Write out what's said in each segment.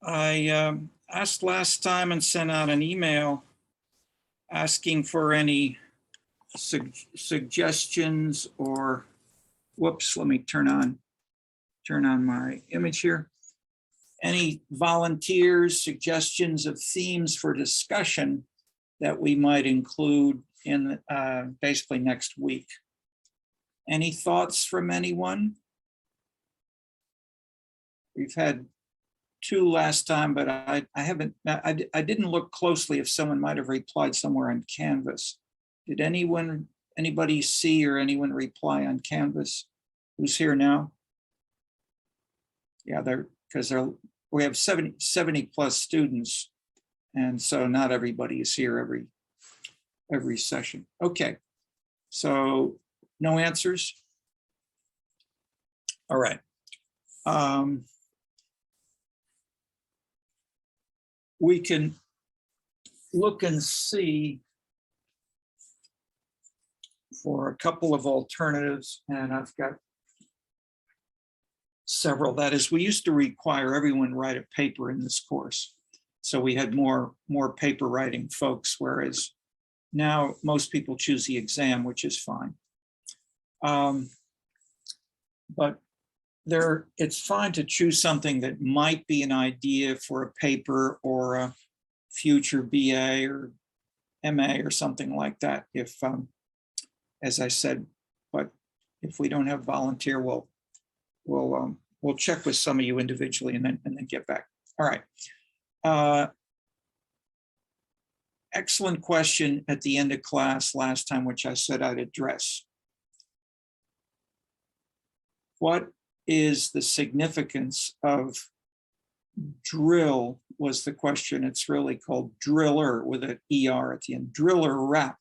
I asked last time and sent out an email asking for any suggestions or, whoops, let me turn on my image here. Any volunteers, suggestions of themes for discussion that we might include in basically next week. Any thoughts from anyone? We've had two last time, but I didn't look closely if someone might have replied somewhere on Canvas. Did anybody see or anyone reply on Canvas? Who's here now? Yeah, we have 70 plus students, and so not everybody is here every session. Okay, so no answers. All right. We can look and see for a couple of alternatives, and I've got several. That is, we used to require everyone write a paper in this course, so we had more paper writing folks, whereas now most people choose the exam, which is fine. But it's fine to choose something that might be an idea for a paper or a future BA or MA or something like that. If, as I said, but if we don't have volunteer, we'll check with some of you individually and then get back. All right. Excellent question at the end of class last time, which I said I'd address. What is the significance of drill was the question. It's really called driller with an ER at the end, driller rap.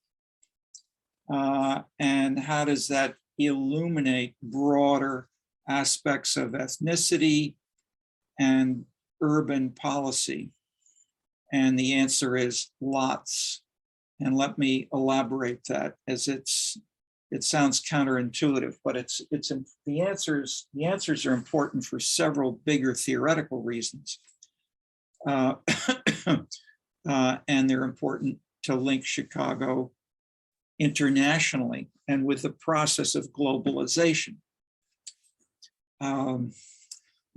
And how does that illuminate broader aspects of ethnicity and urban policy? And the answer is lots. And let me elaborate that, as it sounds counterintuitive, but the answers are important for several bigger theoretical reasons. And they're important to link Chicago internationally and with the process of globalization.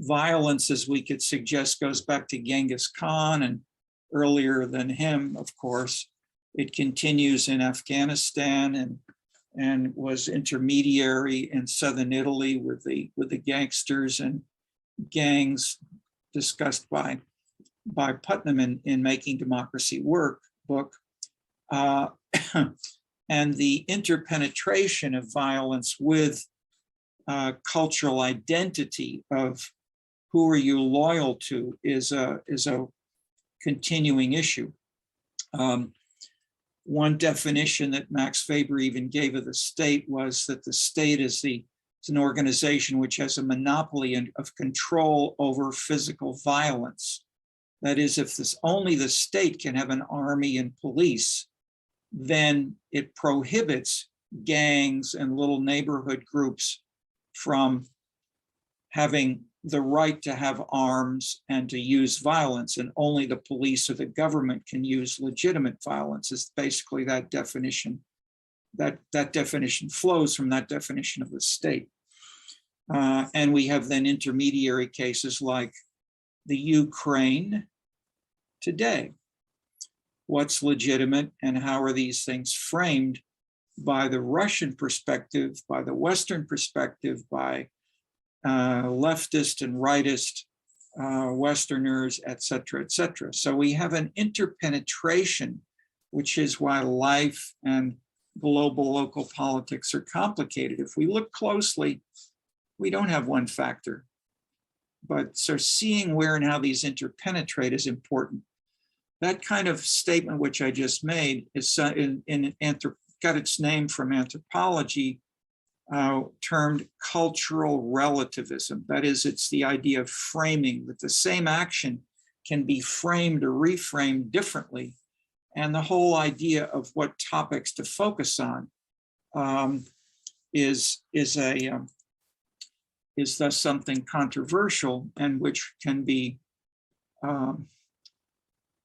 Violence, as we could suggest, goes back to Genghis Khan, and earlier than him, of course. It continues in Afghanistan and was intermediary in southern Italy with the gangsters and gangs discussed by Putnam in Making Democracy Work book. And the interpenetration of violence with cultural identity of who are you loyal to is a continuing issue. One definition that Max Weber even gave of the state was that the state is an organization which has a monopoly of control over physical violence. That is, if only the state can have an army and police, then it prohibits gangs and little neighborhood groups from having the right to have arms and to use violence, and only the police or the government can use legitimate violence. Is basically that definition. That definition flows from that definition of the state. And we have then intermediary cases like the Ukraine today. What's legitimate and how are these things framed by the Russian perspective, by the Western perspective, by leftist and rightist Westerners, et cetera, et cetera. So we have an interpenetration, which is why life and global local politics are complicated. If we look closely, we don't have one factor. But so seeing where and how these interpenetrate is important. That kind of statement, which I just made, is got its name from anthropology, termed cultural relativism. That is, it's the idea of framing, that the same action can be framed or reframed differently. And the whole idea of what topics to focus on is thus something controversial, and which can be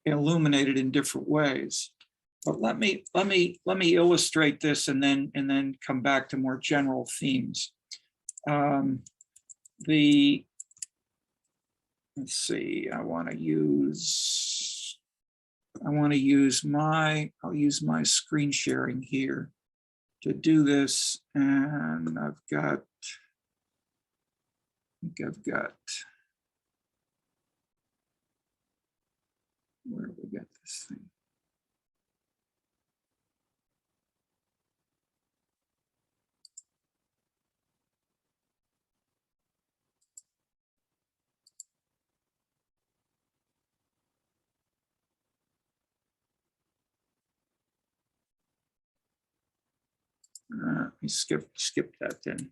illuminated in different ways. But let me illustrate this and then come back to more general themes. Let's see, I'll use my screen sharing here to do this, and I've got where do we get this thing? Let me skip that then.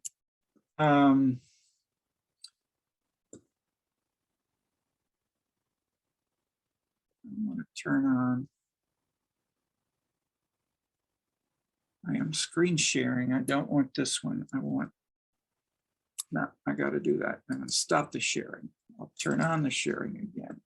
I want to turn on. I am screen sharing. I don't want this one. I got to do that. I'm going to stop the sharing. I'll turn on the sharing again.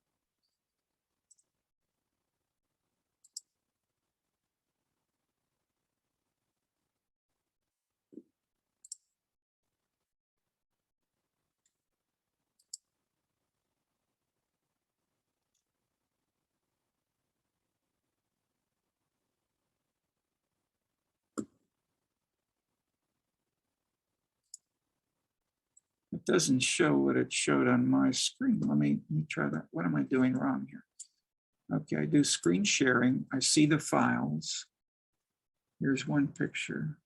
It doesn't show what it showed on my screen. Let me try that. What am I doing wrong here? Okay, I do screen sharing. I see the files. Here's one picture.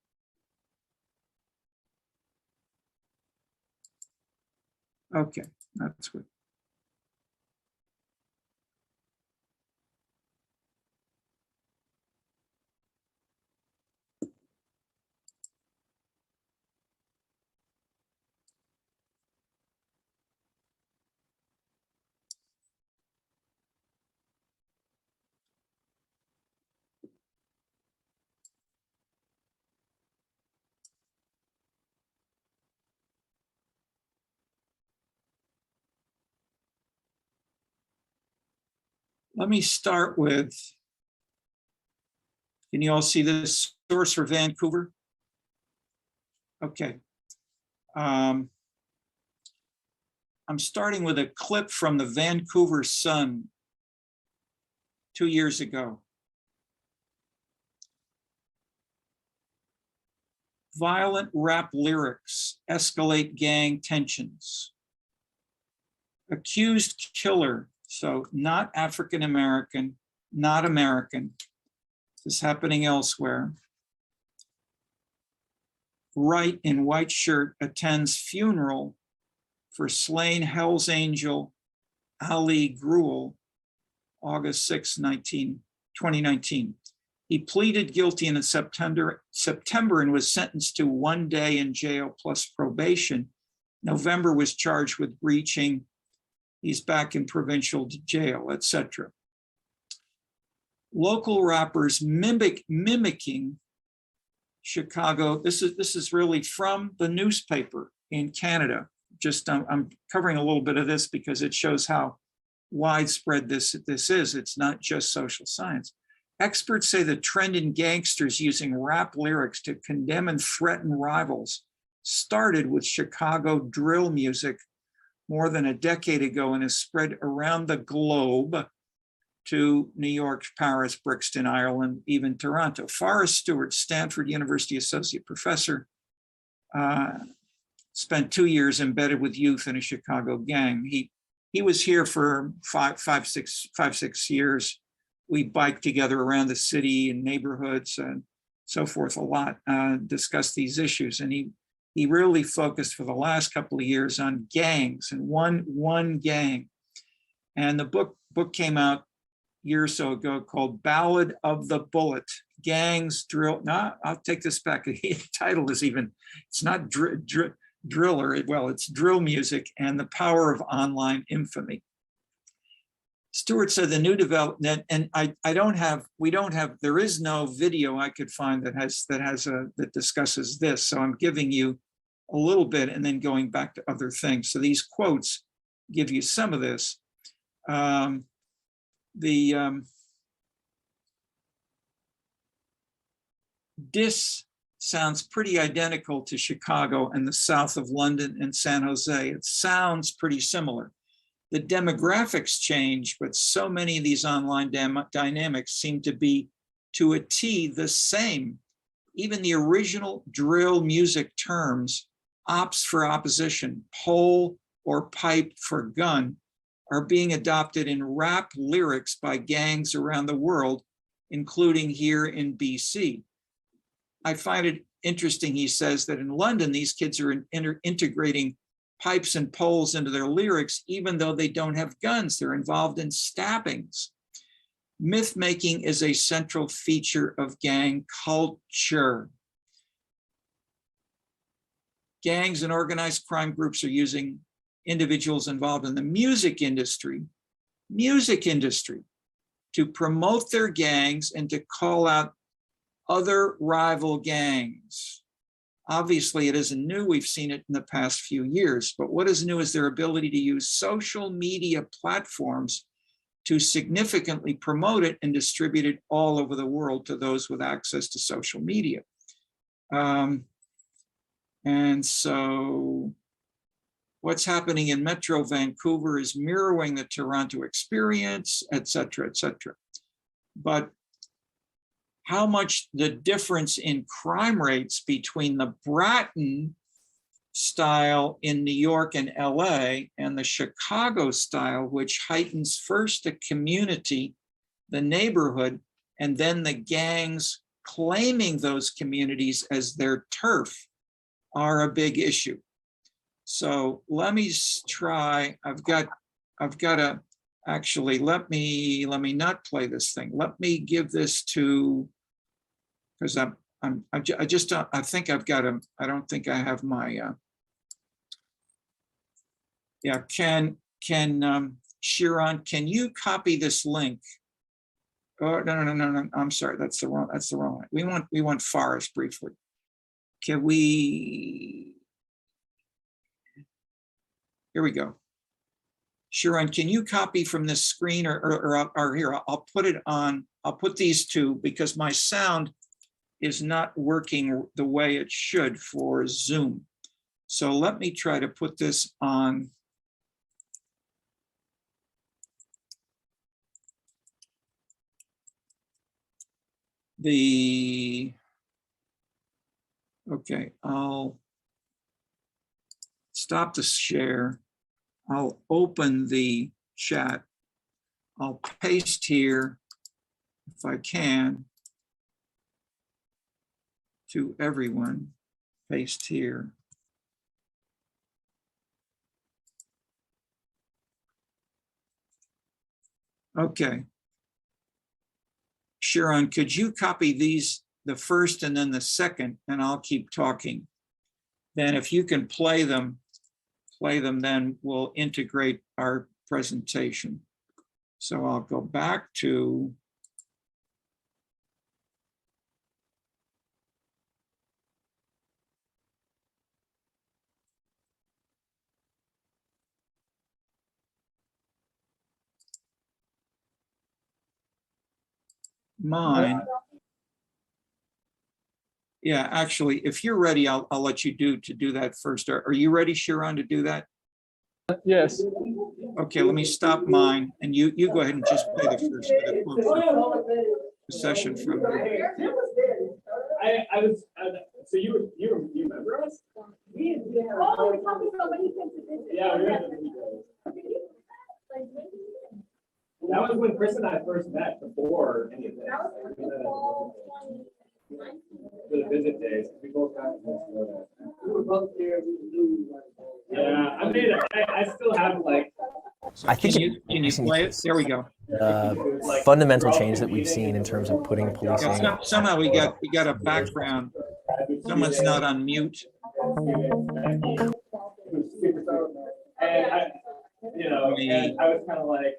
Okay, that's good. Let me start with, can you all see this source for Vancouver? Okay. I'm starting with a clip from the Vancouver Sun 2 years ago. Violent rap lyrics escalate gang tensions. Accused killer, so not African-American, not American. This is happening elsewhere. Wright in white shirt attends funeral for slain Hell's Angel Ali Gruel, August 6, 2019. He pleaded guilty in September and was sentenced to 1 day in jail plus probation. November was charged with breaching. He's back in provincial jail, etc. Local rappers mimicking Chicago. This is really from the newspaper in Canada. Just I'm covering a little bit of this because it shows how widespread this is. It's not just social science. Experts say the trend in gangsters using rap lyrics to condemn and threaten rivals started with Chicago drill music more than a decade ago and has spread around the globe to New York, Paris, Brixton, Ireland, even Toronto. Forrest Stewart, Stanford University associate professor, spent 2 years embedded with youth in a Chicago gang. He was here for five, six years. We biked together around the city and neighborhoods and so forth a lot, discussed these issues. And he really focused for the last couple of years on gangs and one gang. And the book came out a year or so ago called Ballad of the Bullet, Gangs, Drill. No, I'll take this back. The title is even, it's not driller, well, it's drill music and the power of online infamy. Stewart said the new development, and there is no video I could find that discusses this. So I'm giving you a little bit and then going back to other things. So these quotes give you some of this. This sounds pretty identical to Chicago and the south of London and San Jose. It sounds pretty similar. The demographics change, but so many of these online dynamics seem to be to a T the same. Even the original drill music terms, ops for opposition, pole or pipe for gun, are being adopted in rap lyrics by gangs around the world, including here in BC. I find it interesting, he says, that in London, these kids are integrating pipes and poles into their lyrics, even though they don't have guns. They're involved in stabbings. Myth making is a central feature of gang culture. Gangs and organized crime groups are using individuals involved in the music industry to promote their gangs and to call out other rival gangs. Obviously, it isn't new. We've seen it in the past few years, but what is new is their ability to use social media platforms to significantly promote it and distribute it all over the world to those with access to social media. And so what's happening in Metro Vancouver is mirroring the Toronto experience, et cetera, et cetera. But how much the difference in crime rates between the Bratton style in New York and LA and the Chicago style, which heightens first the community, the neighborhood, and then the gangs claiming those communities as their turf, are a big issue. So let me try, I've got a, actually, let me not play this thing. Let me give this to, because I think I've got a, I don't think I have my, yeah, Sharon, can you copy this link? Oh, no, I'm sorry, that's the wrong one. We want Forrest briefly. Can we, here we go. Sharon, can you copy from this screen or here, I'll put it on, I'll put these two because my sound is not working the way it should for Zoom. So let me try to put this on. Okay, I'll stop the share. I'll open the chat. I'll paste here, if I can, to everyone. Paste here. Okay. Sharon, could you copy these, the first and then the second, and I'll keep talking. Then if you can play them, then we'll integrate our presentation. So I'll go back to mine. Yeah, actually, if you're ready, I'll let you do that first. Are you ready, Sharon, to do that? Yes. Okay, let me stop mine, and you go ahead and just play the first the session from here. I was so you remember us? Oh, we talked so many things. Yeah, we remember. That was when Chris and I first met before any of this. For the visit days. We both got we were both there. Yeah, I mean, I still have like. I think can you play it? There we go. Fundamental change that we've seen in terms of putting policing. Yeah, somehow we got a background. Someone's not on mute. And I was kind of like,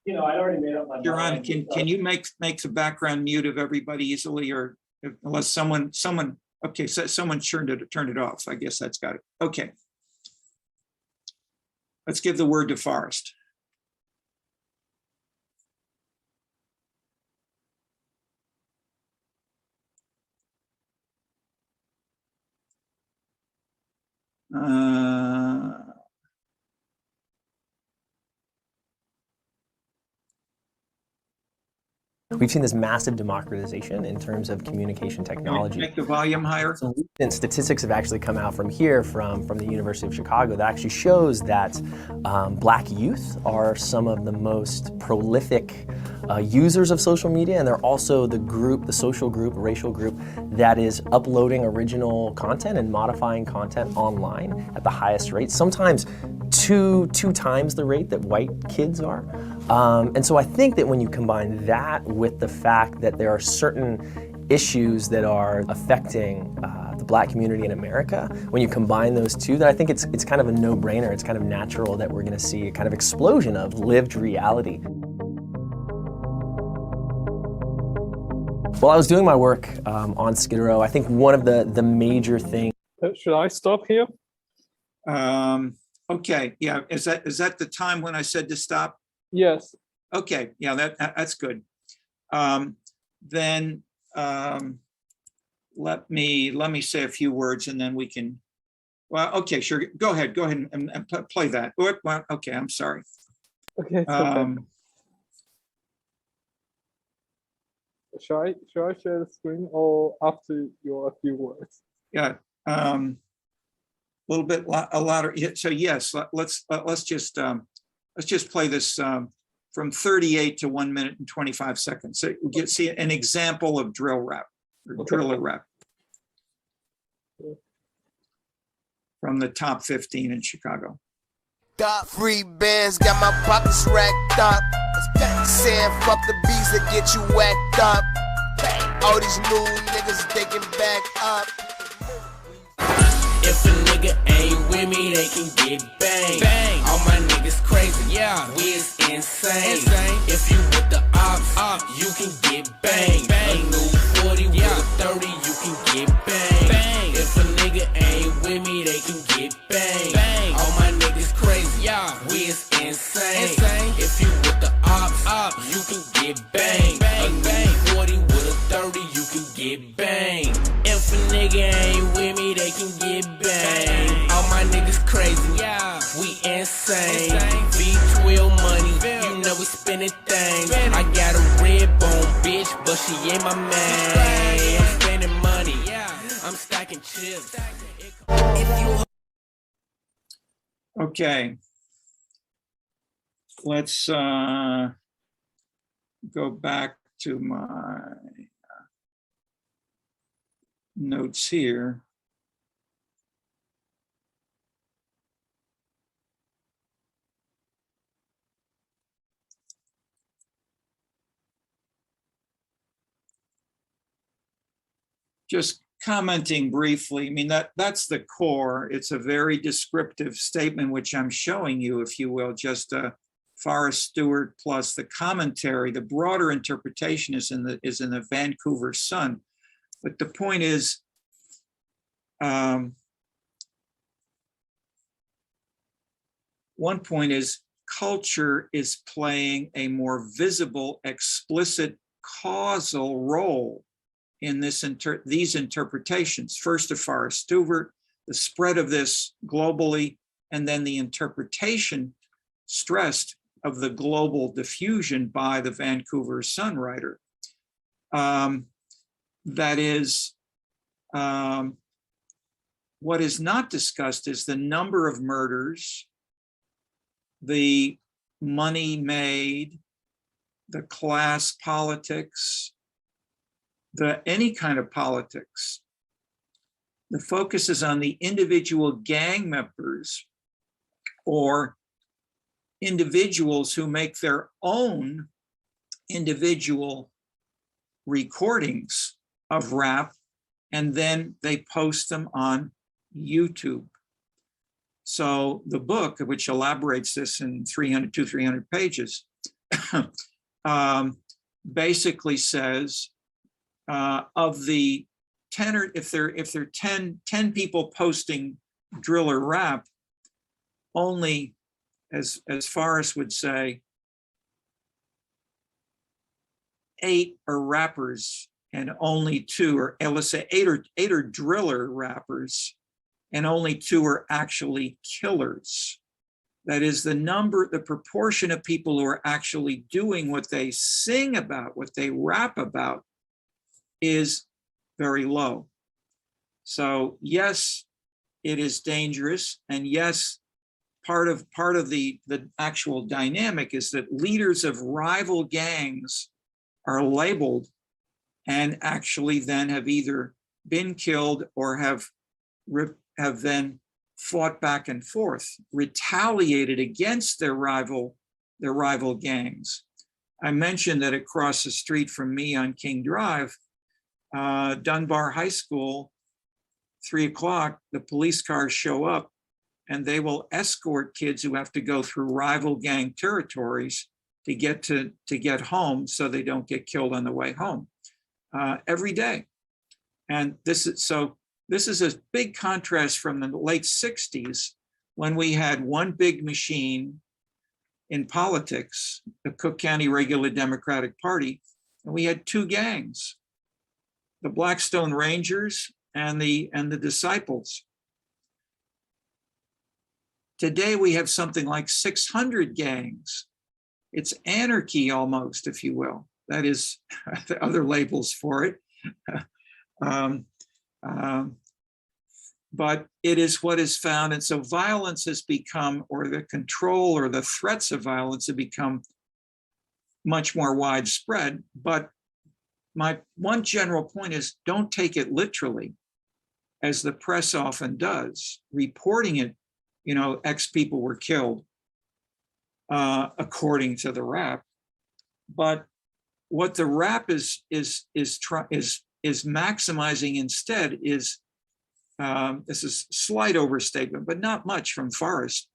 I'd already made up my mind. Sharon, can you make the background mute of everybody easily, or unless someone okay, so someone turned it off. I guess that's got it. Okay. Let's give the word to Forrest. We've seen this massive democratization in terms of communication technology. Make the volume higher. Some recent statistics have actually come out from here, from the University of Chicago, that actually shows that Black youth are some of the most prolific users of social media, and they're also the social group, racial group that is uploading original content and modifying content online at the highest rate, sometimes two times the rate that white kids are. And so I think that when you combine that with the fact that there are certain issues that are affecting the Black community in America, when you combine those two, that I think it's kind of a no-brainer. It's kind of natural that we're going to see a kind of explosion of lived reality. While I was doing my work on Skid Row, I think one of the major things. Should I stop here? Okay, yeah, is that the time when I said to stop? Yes. Okay, yeah, that's good. Then let me say a few words, and then we can. Well, okay, sure. Go ahead and play that. Well, okay, I'm sorry. Okay. Okay. Should I share the screen or after your few words? Yeah. A little bit, a lot of. So yes, let's just play this from 38 to 1 minute and 25 seconds. So we get see an example of drill rap or driller rap from the top 15 in Chicago. Got free bands, got my pockets racked up. Saying fuck the bees that get you whacked up. All these new niggas, they can back up. If a nigga ain't with me, they can get banged. Bang. All my niggas crazy, yeah, we is insane. If you with the ops, you can get banged. Bang. A new 40 with a 30, you can get banged. Bang. If a nigga ain't with me, they can get banged. Bang. All my niggas crazy, yeah, we is insane. If you with the ops, you can get banged. A new 40 with a 30, you can get banged. If a nigga ain't with me, they can get banged. All my niggas crazy, yeah, we insane. V12 money, you know we spending things. I got a red bone bitch, but she ain't my man. I'm spending money, I'm stacking chips. Okay. Let's go back to my notes here. Just commenting briefly, I mean, that's the core. It's a very descriptive statement, which I'm showing you, if you will, just Forrest Stewart plus the commentary. The broader interpretation is in the Vancouver Sun. But the point is, one point is culture is playing a more visible, explicit, causal role in these interpretations. First of Forrest Stewart, the spread of this globally, and then the interpretation stressed of the global diffusion by the Vancouver Sun writer. That is, what is not discussed is the number of murders, the money made, the class politics, any kind of politics. The focus is on the individual gang members or individuals who make their own individual recordings of rap, and then they post them on YouTube. So the book, which elaborates this in 300 pages, basically says of the 10 or if there are 10 people posting driller rap, only as Forrest would say, 8 are rappers and only 2 or let's say 8 are driller rappers and only 2 are actually killers. That is, the proportion of people who are actually doing what they sing about, what they rap about, is very low. So yes, it is dangerous, and yes, part of the actual dynamic is that leaders of rival gangs are labeled and actually then have either been killed or have then fought back and forth, retaliated against their rival gangs. I mentioned that across the street from me on King Drive, Dunbar High School, 3 o'clock, the police cars show up and they will escort kids who have to go through rival gang territories to get home so they don't get killed on the way home every day. And this is a big contrast from the late 60s, when we had one big machine in politics, the Cook County Regular Democratic Party, and we had 2 gangs, the Blackstone Rangers and the Disciples. Today we have something like 600 gangs. It's anarchy almost, if you will. That is the other labels for it. But it is what is found. And so violence has become, or the control or the threats of violence have become much more widespread. But my one general point is, don't take it literally, as the press often does, reporting it, X people were killed, according to the rap. But what the rap is maximizing instead is, this is slight overstatement, but not much from Forrest.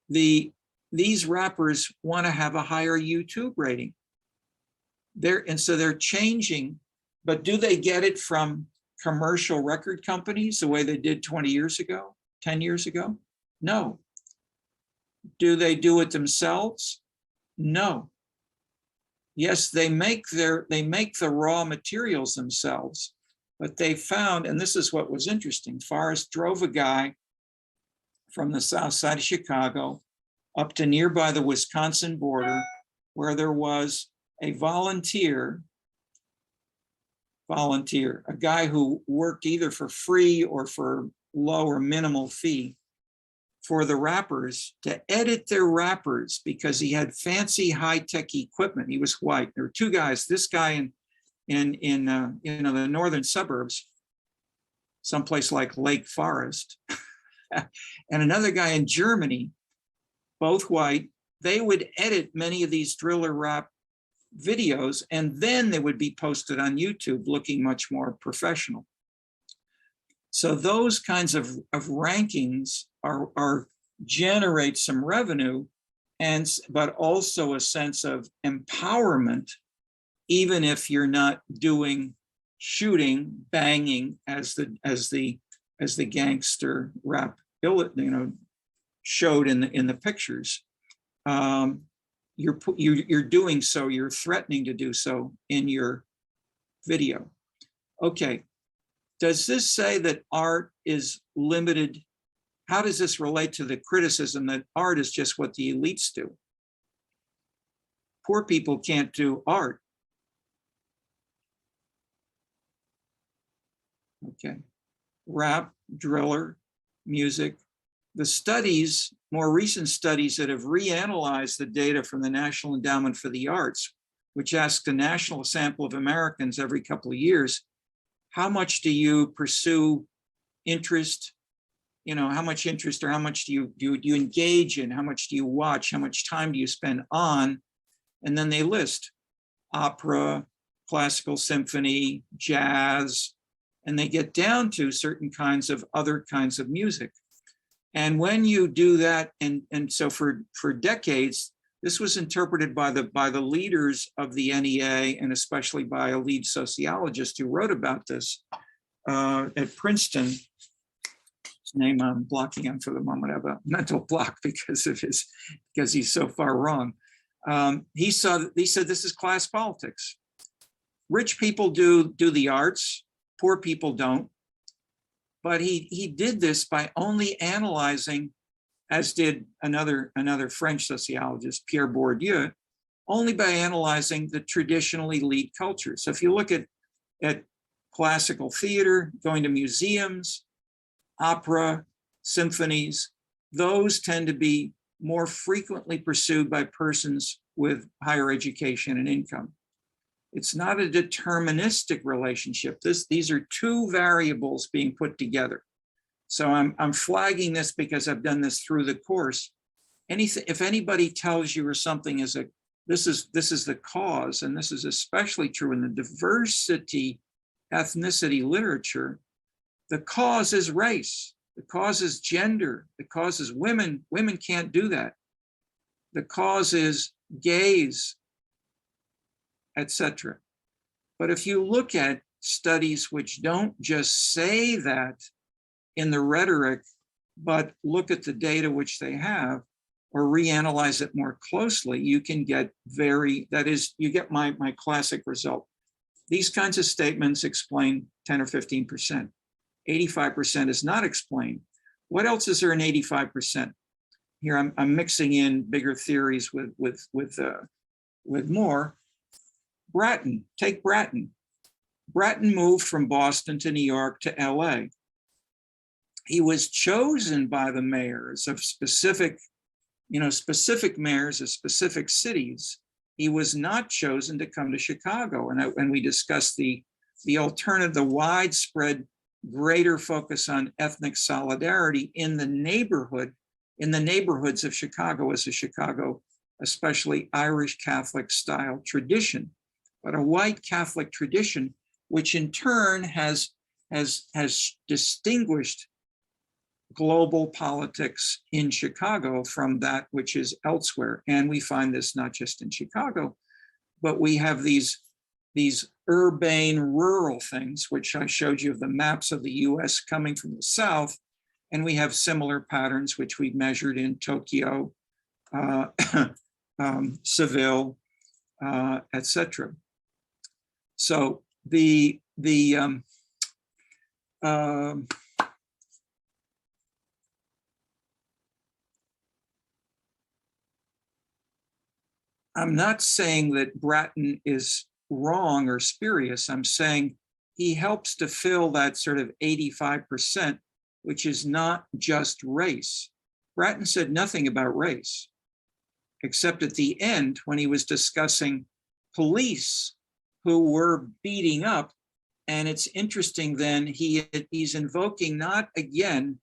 These rappers want to have a higher YouTube rating. So they're changing, but do they get it from commercial record companies the way they did 20 years ago, 10 years ago? No. Do they do it themselves? No. Yes, they make the raw materials themselves, but they found, and this is what was interesting, Forrest drove a guy from the south side of Chicago up to nearby the Wisconsin border, where there was a volunteer, a guy who worked either for free or for low or minimal fee for the rappers to edit their rappers, because he had fancy high-tech equipment. He was white. There were 2 guys, this guy in the northern suburbs, someplace like Lake Forest, and another guy in Germany, both white. They would edit many of these driller rap videos, and then they would be posted on YouTube looking much more professional. So those kinds of rankings are generate some revenue, but also a sense of empowerment, even if you're not doing shooting, banging as the gangster rap showed in the pictures. You're doing so, you're threatening to do so in your video. Okay, does this say that art is limited? How does this relate to the criticism that art is just what the elites do? Poor people can't do art. Okay, rap, driller, music. The studies, more recent studies that have reanalyzed the data from the National Endowment for the Arts, which asks a national sample of Americans every couple of years, how much do you pursue interest? How much interest, or how much do you engage in? How much do you watch? How much time do you spend on? And then they list opera, classical symphony, jazz, and they get down to certain kinds of other kinds of music. And when you do that, and so for decades, this was interpreted by the leaders of the NEA, and especially by a lead sociologist who wrote about this at Princeton. His name I'm blocking on for the moment. I have a mental block because he's so far wrong. He said this is class politics. Rich people do the arts, poor people don't. but he did this by only analyzing, as did another French sociologist, Pierre Bourdieu, only by analyzing the traditional elite culture. So if you look at classical theater, going to museums, opera, symphonies, those tend to be more frequently pursued by persons with higher education and income. It's not a deterministic relationship. These are two variables being put together. So I'm flagging this because I've done this through the course. If anybody tells you or something is this is the cause, and this is especially true in the diversity ethnicity literature, the cause is race, the cause is gender, the cause is women. Women can't do that. The cause is gays, etc. But if you look at studies which don't just say that in the rhetoric, but look at the data which they have, or reanalyze it more closely, you can get you get my classic result. These kinds of statements explain 10 or 15%. 85% is not explained. What else is there in 85%? Here I'm mixing in bigger theories with more. Bratton, take Bratton. Bratton moved from Boston to New York to LA. He was chosen by the mayors of specific mayors of specific cities. He was not chosen to come to Chicago. And we discussed the alternative, the widespread greater focus on ethnic solidarity in the neighborhoods of Chicago as a Chicago, especially Irish Catholic style tradition, but a white Catholic tradition, which in turn has distinguished global politics in Chicago from that which is elsewhere. And we find this not just in Chicago, but we have these urbane rural things, which I showed you of the maps of the US coming from the South. And we have similar patterns, which we measured in Tokyo, Seville, etc. So I'm not saying that Bratton is wrong or spurious. I'm saying he helps to fill that sort of 85%, which is not just race. Bratton said nothing about race, except at the end when he was discussing police who were beating up. And it's interesting then, he's invoking not again,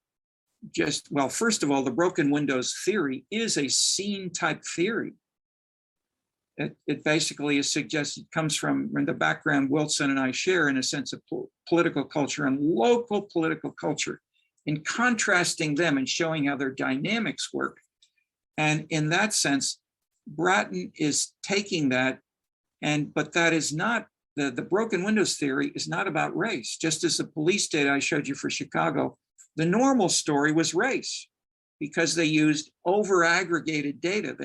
just, well, first of all, the broken windows theory is a scene type theory. It basically is suggested, comes from the background Wilson and I share in a sense of political culture and local political culture, in contrasting them and showing how their dynamics work. And in that sense, Bratton is taking that, but that is not, the broken windows theory is not about race. Just as the police data I showed you for Chicago, the normal story was race because they used over-aggregated data.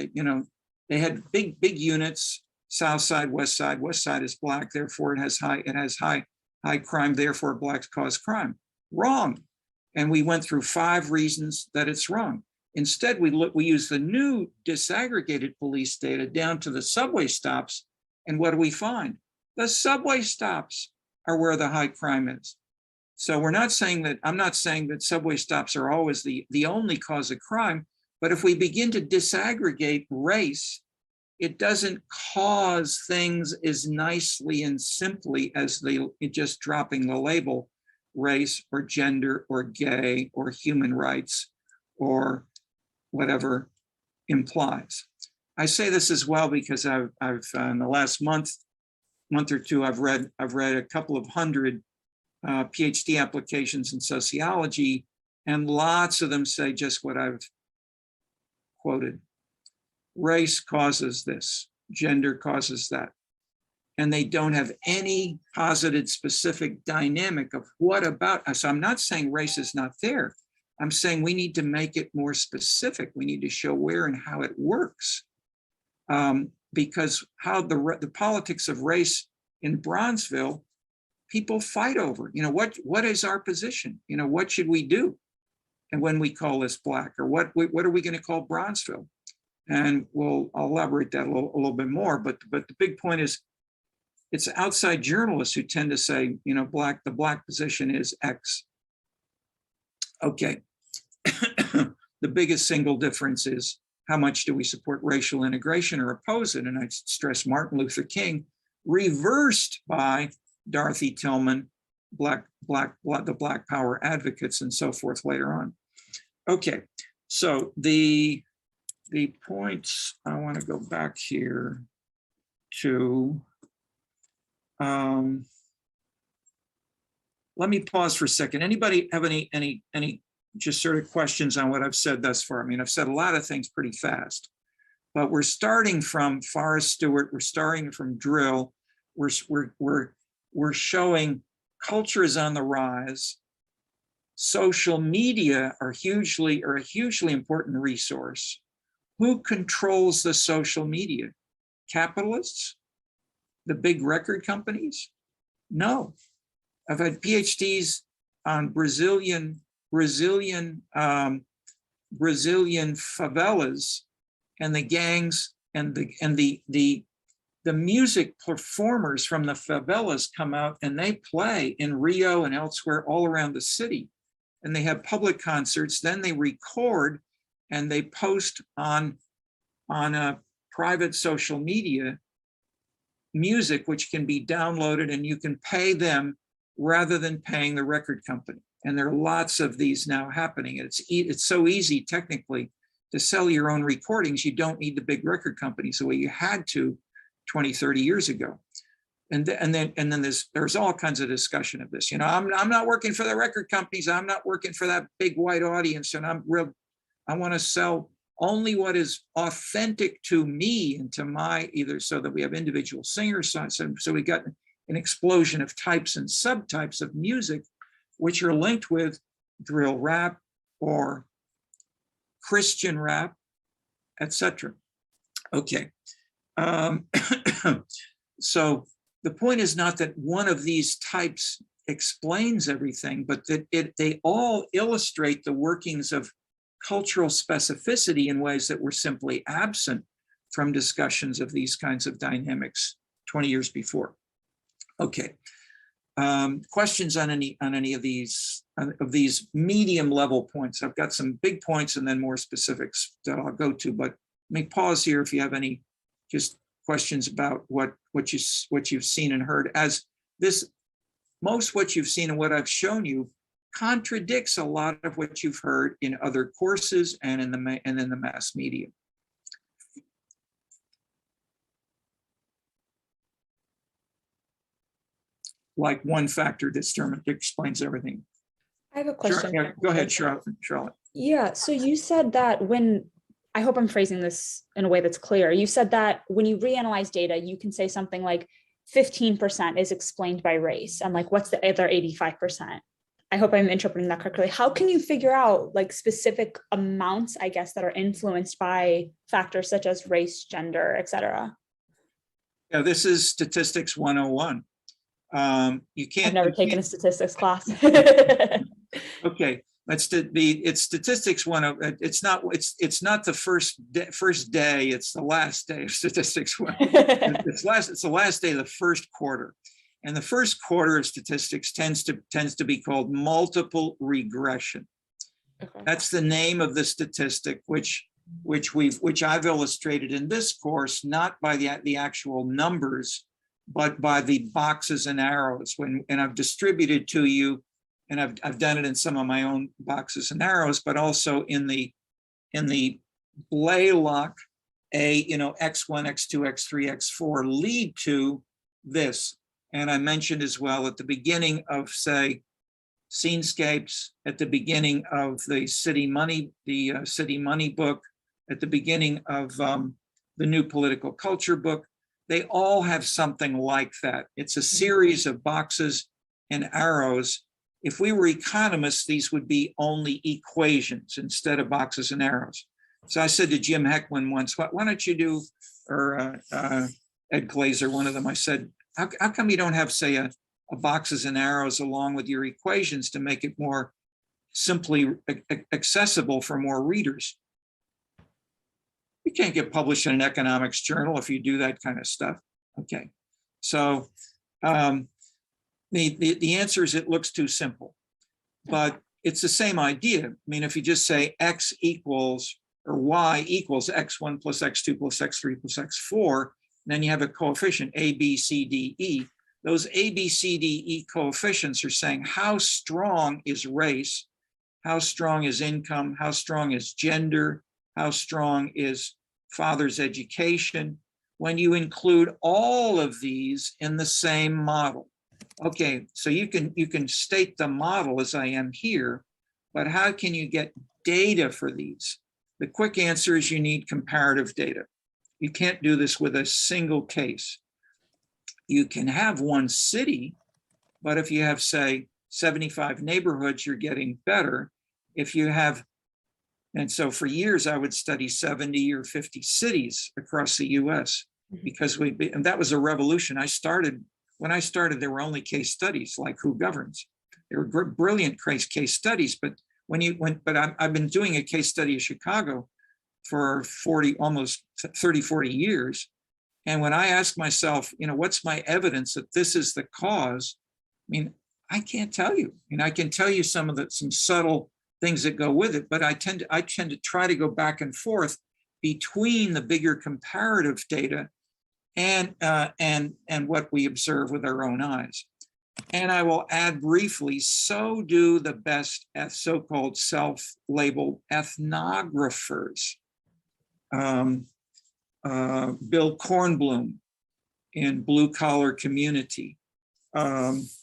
They had big units, South Side, West Side. West Side is Black, therefore it has high crime, therefore Blacks cause crime. Wrong. And we went through 5 reasons that it's wrong. Instead, we use the new disaggregated police data down to the subway stops. And what do we find? The subway stops are where the high crime is. So I'm not saying that subway stops are always the only cause of crime. But if we begin to disaggregate race, it doesn't cause things as nicely and simply as just dropping the label race or gender or gay or human rights or whatever implies. I say this as well because I've in the last month or two, I've read a couple of hundred PhD applications in sociology, and lots of them say just what I've quoted. Race causes this, gender causes that. And they don't have any posited specific dynamic of what about us. So I'm not saying race is not there. I'm saying we need to make it more specific. We need to show where and how it works. Because how the politics of race in Bronzeville people fight over. What is our position? What should we do? And when we call this black, or what are we going to call Bronzeville? And I'll elaborate that a little bit more. But the big point is, it's outside journalists who tend to say, the black position is X. Okay. The biggest single difference is how much do we support racial integration or oppose it? And I stress Martin Luther King, reversed by Dorothy Tillman, the Black Power advocates, and so forth later on. Okay, so the points, I want to go back here to, let me pause for a second. Anybody have any just sort of questions on what I've said thus far? I mean, I've said a lot of things pretty fast, but we're starting from Forrest Stewart, we're starting from drill, we're showing culture is on the rise. Social media are a hugely important resource. Who controls the social media? Capitalists? The big record companies? No. I've had PhDs on Brazilian favelas and the gangs, and the music performers from the favelas come out and they play in Rio and elsewhere all around the city. And they have public concerts, then they record and they post on a private social media music, which can be downloaded, and you can pay them rather than paying the record company. And there are lots of these now happening. It's so easy technically to sell your own recordings. You don't need the big record companies the way you had to 20, 30 years ago. And then there's all kinds of discussion of this. I'm not working for the record companies. I'm not working for that big white audience. And I want to sell only what is authentic to me and to my, either, so that we have individual singers. So we got an explosion of types and subtypes of music, which are linked with drill rap or Christian rap, etc. Okay. So the point is not that one of these types explains everything, but that they all illustrate the workings of cultural specificity in ways that were simply absent from discussions of these kinds of dynamics 20 years before. Okay. Questions on any of these medium level points? I've got some big points and then more specifics that I'll go to, but let me pause here if you have any just questions about what you've seen and heard, as what you've seen and what I've shown you contradicts a lot of what you've heard in other courses and in the mass media. Like one factor that explains everything. I have a question. Sure, yeah, go ahead, Charlotte. Yeah, so you said that I hope I'm phrasing this in a way that's clear. You said that when you reanalyze data, you can say something like 15% is explained by race, and like, what's the other 85%? I hope I'm interpreting that correctly. How can you figure out like specific amounts, I guess, that are influenced by factors such as race, gender, et cetera? Yeah, this is statistics 101. You can't. I've never taken a statistics class. Okay, it's statistics 101. It's not the first day. It's the last day of statistics 101. It's the last day of the first quarter. And the first quarter of statistics tends to be called multiple regression. Okay. That's the name of the statistic, which I've illustrated in this course, not by the actual numbers, but by the boxes and arrows. And I've distributed to you, and I've done it in some of my own boxes and arrows, but also in the Blaylock, X1, X2, X3, X4 lead to this. And I mentioned as well at the beginning of, say, Scenescapes, at the beginning of the City Money book, at the beginning of the New Political Culture book, they all have something like that. It's a series of boxes and arrows. If we were economists, these would be only equations instead of boxes and arrows. So I said to Jim Heckman once, why don't you do, or Ed Glazer, one of them, I said, how come you don't have, say, a boxes and arrows along with your equations to make it more simply accessible for more readers. You can't get published in an economics journal if you do that kind of stuff. Okay, so the answer is it looks too simple, but it's the same idea. I mean, if you just say x equals or y equals x1 plus x2 plus x3 plus x4, then you have a coefficient a, b, c, d, e. Those a, b, c, d, e coefficients are saying how strong is race, how strong is income, how strong is gender, how strong is father's education, when you include all of these in the same model. Okay, so you can state the model as I am here, but how can you get data for these? The quick answer is you need comparative data. You can't do this with a single case. You can have one city, but if you have, say, 75 neighborhoods, you're getting better. If you have, and so for years, I would study 70 or 50 cities across the US because and that was a revolution. When I started, there were only case studies like Who Governs. They were brilliant case studies, but I've been doing a case study of Chicago for almost 30, 40 years. And when I ask myself, what's my evidence that this is the cause? I mean, I can't tell you. I can tell you some subtle things that go with it, but I tend to try to go back and forth between the bigger comparative data and what we observe with our own eyes. And I will add briefly, so do the best so-called self-labeled ethnographers. Bill Kornblum in Blue Collar Community. Others,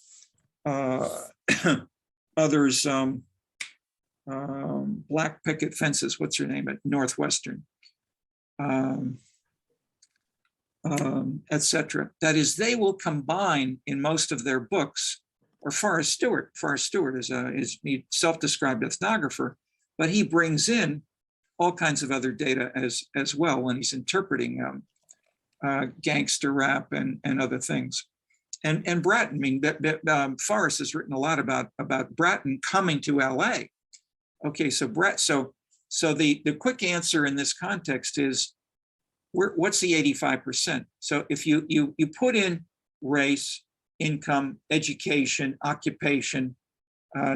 Black Picket Fences, what's her name at Northwestern, etc. That is, they will combine in most of their books, or Forrest Stewart is a self-described ethnographer, but he brings in all kinds of other data as well when he's interpreting gangster rap and other things. And Bratton, Forrest has written a lot about Bratton coming to LA. Okay, so the quick answer in this context is, what's the 85%? So if you put in race, income, education, occupation,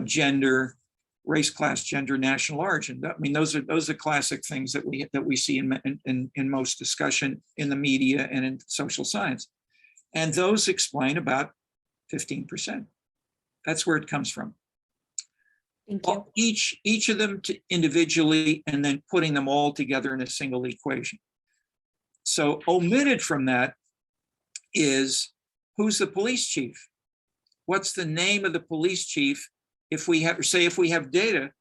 gender, race, class, gender, national origin. I mean, those are classic things that we see in most discussion in the media and in social science. And those explain about 15%. That's where it comes from. Thank you. Each of them individually, and then putting them all together in a single equation. So omitted from that is, who's the police chief? What's the name of the police chief? If we have data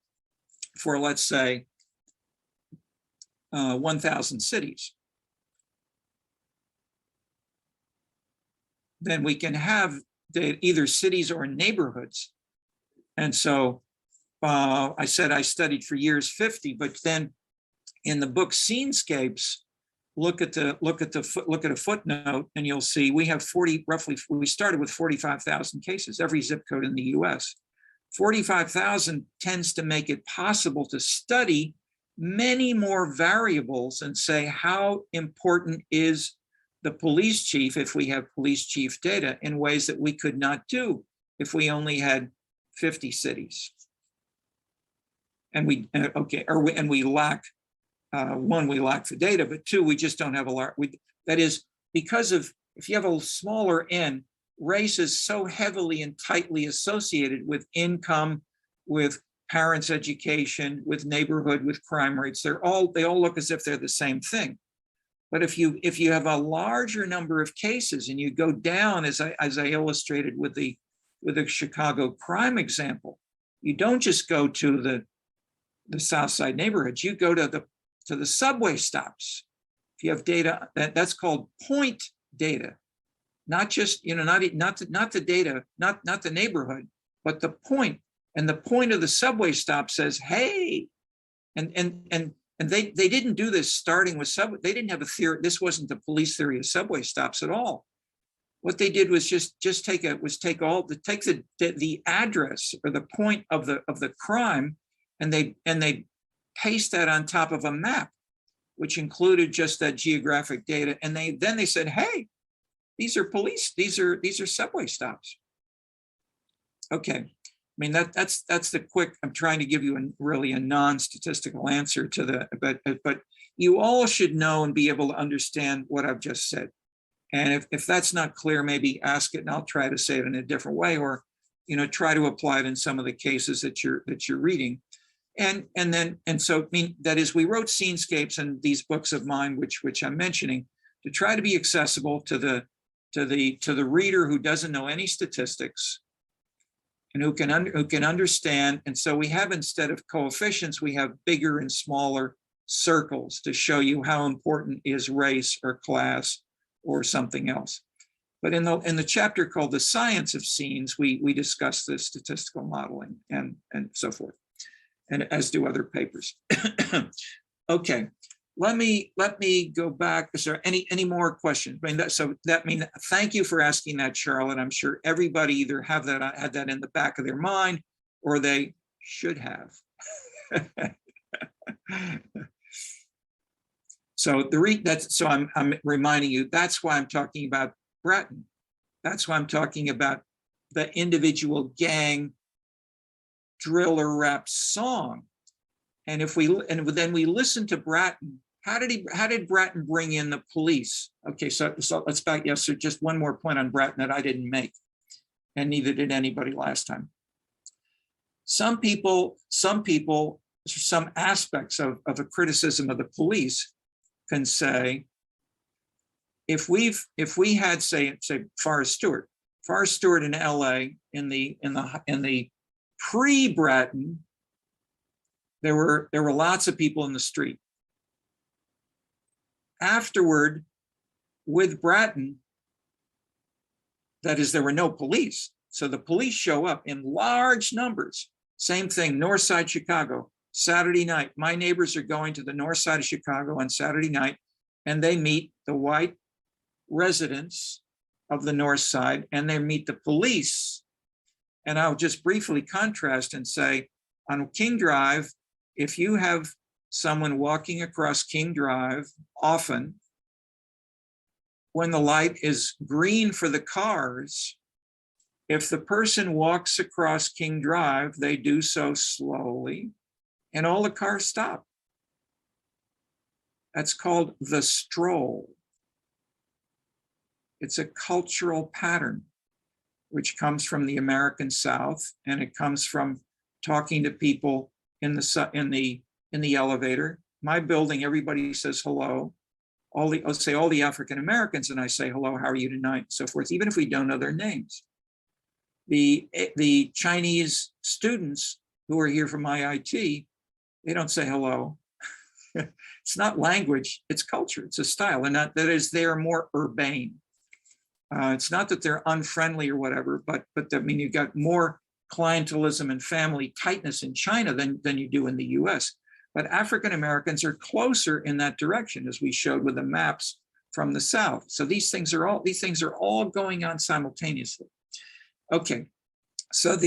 for, let's say, 1,000 cities, then we can have either cities or neighborhoods. And so I said I studied for years 50, but then in the book Scenescapes, look at a footnote, and you'll see we have we started with 45,000 cases, every zip code in the US. 45,000 tends to make it possible to study many more variables and say, how important is the police chief if we have police chief data, in ways that we could not do if we only had 50 cities. And we lack, one, we lack the data, but two, we just don't have a lot. That is, because of, if you have a smaller N, race is so heavily and tightly associated with income, with parents' education, with neighborhood, with crime rates. They all look as if they're the same thing. But if you have a larger number of cases and you go down, as I illustrated with the Chicago crime example, you don't just go to the South Side neighborhoods. You go to the subway stops. If you have data, that's called point data, not just not the data, not the neighborhood, but the point. And the point of the subway stop says, hey, and they didn't do this starting with subway. They didn't have a theory. This wasn't the police theory of subway stops at all. what they did was just take the address or the point of the crime, and they paste that on top of a map, which included just that geographic data. And then they said, hey, these are police, these are subway stops. Okay, I mean, that's the quick, I'm trying to give you really a non-statistical answer to but you all should know and be able to understand what I've just said. And if that's not clear, maybe ask it and I'll try to say it in a different way, or, try to apply it in some of the cases that you're reading. And so, I mean, that is, we wrote scenescapes in these books of mine, which I'm mentioning, to try to be accessible to the reader who doesn't know any statistics and who can understand. And so we have, instead of coefficients, we have bigger and smaller circles to show you how important is race or class or something else. But in the chapter called The Science of Scenes, we discuss this statistical modeling and so forth, and as do other papers. Okay, let me go back. Is there any more questions? I mean, thank you for asking that, Charlotte. I'm sure everybody either had that in the back of their mind, or they should have. So I'm reminding you, that's why I'm talking about Bratton. That's why I'm talking about the individual gang drill or rap song. And then we listen to Bratton. How did Bratton bring in the police? Okay, so let's back. Yes, so just one more point on Bratton that I didn't make, and neither did anybody last time. Some aspects of a criticism of the police can say, if we had say Forrest Stewart in LA in the pre-Bratton, there were lots of people in the street. Afterward, with Bratton, that is, there were no police. So the police show up in large numbers. Same thing, North Side Chicago, Saturday night. My neighbors are going to the North Side of Chicago on Saturday night, and they meet the white residents of the North Side, and they meet the police. And I'll just briefly contrast and say, on King Drive, if you have someone walking across King Drive, often when the light is green for the cars, if the person walks across King Drive, they do so slowly, and all the cars stop. That's called the stroll. It's a cultural pattern which comes from the American South, and it comes from talking to people in the elevator. My building, everybody says hello. I'll say all the African Americans, and I say hello, how are you tonight, and so forth, even if we don't know their names. The Chinese students who are here from IIT, they don't say hello. It's not language, it's culture, it's a style, and that is, they're more urbane. It's not that they're unfriendly or whatever, but I mean, you've got more clientelism and family tightness in China than you do in the US. But African Americans are closer in that direction, as we showed with the maps from the South. So these things are all going on simultaneously. Okay, so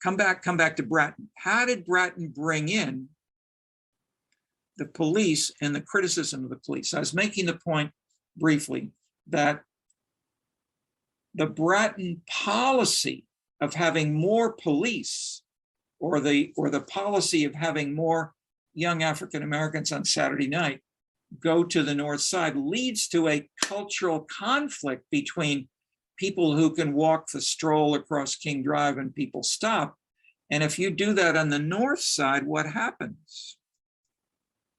come back to Bratton. How did Bratton bring in the police and the criticism of the police? I was making the point briefly that the Bratton policy of having more police, or the policy of having more young African Americans on Saturday night go to the North Side, leads to a cultural conflict between people who can walk the stroll across King Drive and people stop. And if you do that on the North Side, what happens?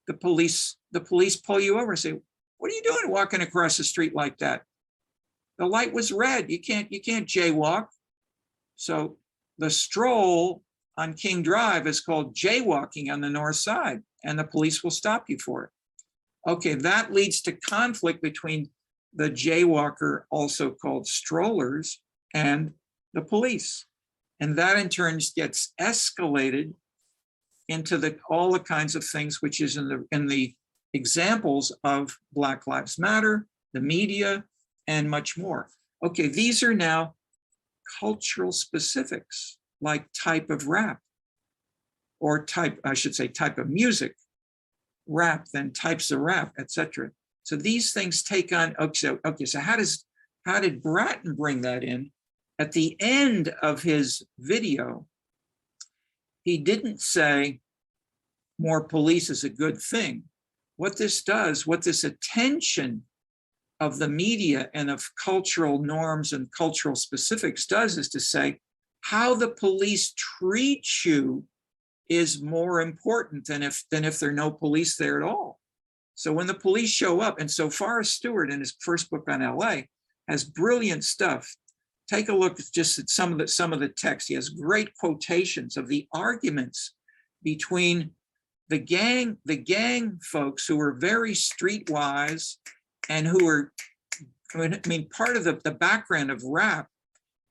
The police pull you over and say, what are you doing walking across the street like that? The light was red. You can't jaywalk. So the stroll on King Drive is called jaywalking on the North Side, and the police will stop you for it. Okay, that leads to conflict between the jaywalker, also called strollers, and the police. And that in turn gets escalated into all the kinds of things which is in the examples of Black Lives Matter, the media, and much more. Okay, these are now cultural specifics, like type of rap, or type, I should say, type of music, rap, then types of rap, etc. So these things take on, okay, so how did Bratton bring that in? At the end of his video, he didn't say more police is a good thing. What this does, what this attention of the media and of cultural norms and cultural specifics does, is to say how the police treat you is more important than if there are no police there at all. So when the police show up, and so Forrest Stewart in his first book on LA has brilliant stuff. Take a look just at some of the text. He has great quotations of the arguments between the gang folks who were very streetwise and who were, I mean, part of the background of rap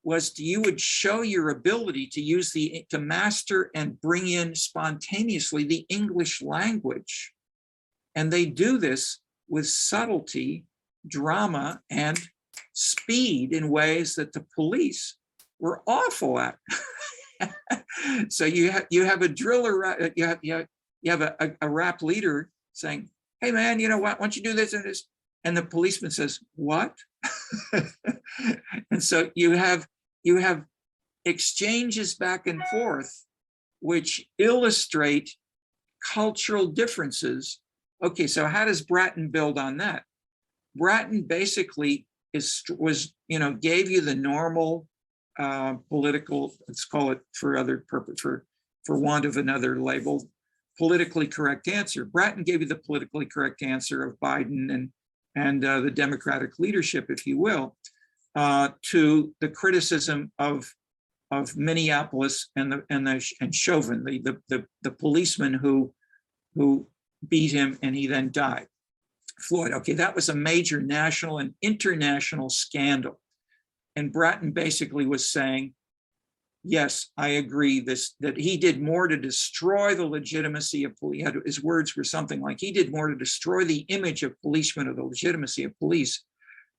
was you would show your ability to use to master and bring in spontaneously the English language. And they do this with subtlety, drama, and speed in ways that the police were awful at. So you have a driller, you have a rap leader saying, "Hey man, you know what? Why don't you do this and this?" And the policeman says, "What?" And so you have exchanges back and forth, which illustrate cultural differences. Okay, so how does Bratton build on that? Bratton basically gave you the normal political, let's call it for other purpose, for want of another label, politically correct answer. Bratton gave you the politically correct answer of Biden and the Democratic leadership, if you will, to the criticism of Minneapolis and Chauvin, the policeman who beat him and he then died. Floyd. Okay, that was a major national and international scandal. And Bratton basically was saying, yes, I agree that he did more to destroy the legitimacy of police. His words were something like, he did more to destroy the image of policemen or the legitimacy of police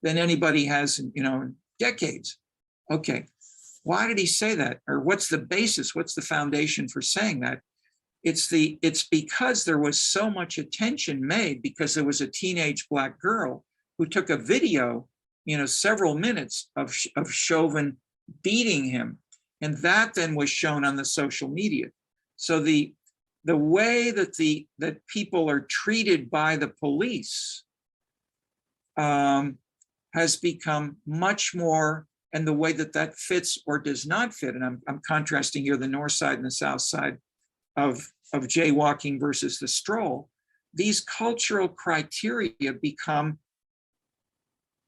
than anybody has in decades. Okay, why did he say that? Or what's the basis? What's the foundation for saying that? It's because there was so much attention made because there was a teenage Black girl who took a video, several minutes of Chauvin beating him. And that then was shown on the social media. So the way that people are treated by the police has become much more, and the way that fits or does not fit. And I'm contrasting here the north side and the south side of jaywalking versus the stroll. These cultural criteria become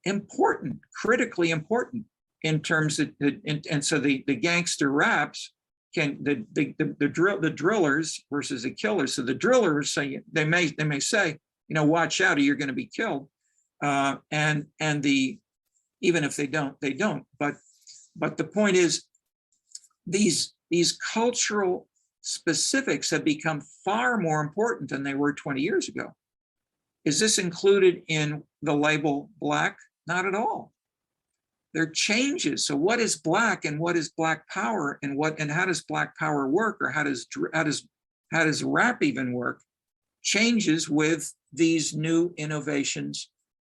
important, critically important in terms of, and so the gangster raps the drillers versus the killers. So the drillers say, they may say, watch out or you're going to be killed. And even if they don't. But the point is, these cultural specifics have become far more important than they were 20 years ago. Is this included in the label Black? Not at all. There are changes. So what is Black and what is Black power and how does Black power work, or how does rap even work? Changes with these new innovations.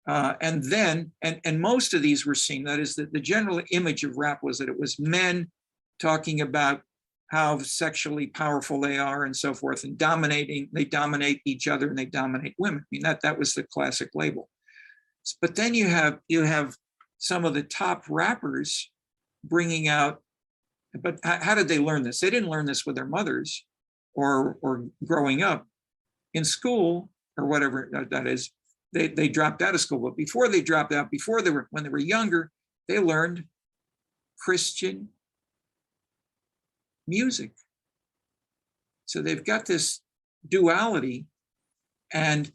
And most of these were seen, that is that the general image of rap was that it was men talking about how sexually powerful they are and so forth, and they dominate each other and they dominate women. I mean, that was the classic label. But then you have some of the top rappers bringing out, but how did they learn this? They didn't learn this with their mothers or growing up in school or whatever that is. They dropped out of school, but before they dropped out, when they were younger, they learned Christian music. So they've got this duality. And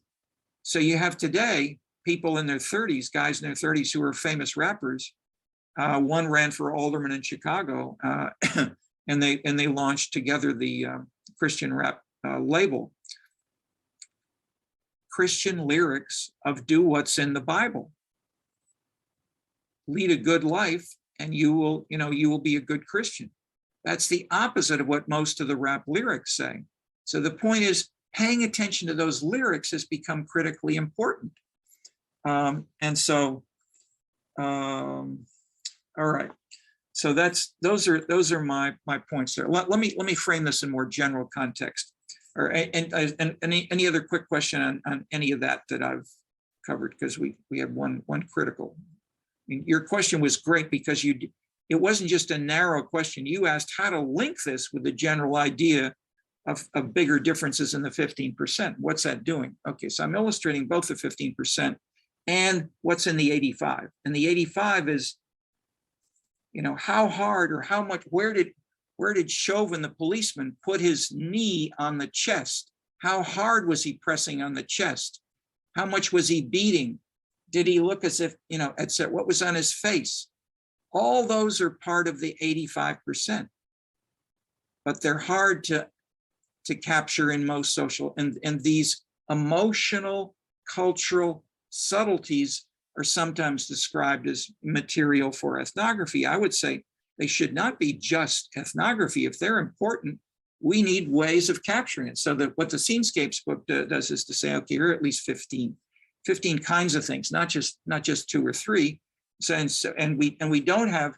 so you have today people in their 30s, guys in their 30s who are famous rappers. One ran for alderman in Chicago, and they launched together the Christian rap label. Christian lyrics of do what's in the Bible. lead a good life and you will be a good Christian. That's the opposite of what most of the rap lyrics say. So the point is, paying attention to those lyrics has become critically important. And so, all right. So those are my points there. Let me frame this in more general context. Or and any other quick question on any of that I've covered, because we have one critical. I mean, your question was great because it wasn't just a narrow question. You asked how to link this with the general idea of bigger differences in the 15%. What's that doing? Okay, so I'm illustrating both the 15% and what's in the 85. And the 85 is, how hard or how much, where did Chauvin, the policeman, put his knee on the chest? How hard was he pressing on the chest? How much was he beating? Did he look as if, etc.? What was on his face? All those are part of the 85%, but they're hard to capture in most social, and these emotional, cultural subtleties are sometimes described as material for ethnography. I would say they should not be just ethnography. If they're important, we need ways of capturing it. So that what the Scenescapes book does is to say, okay, here are at least 15 kinds of things, not just 2 or 3. And we don't have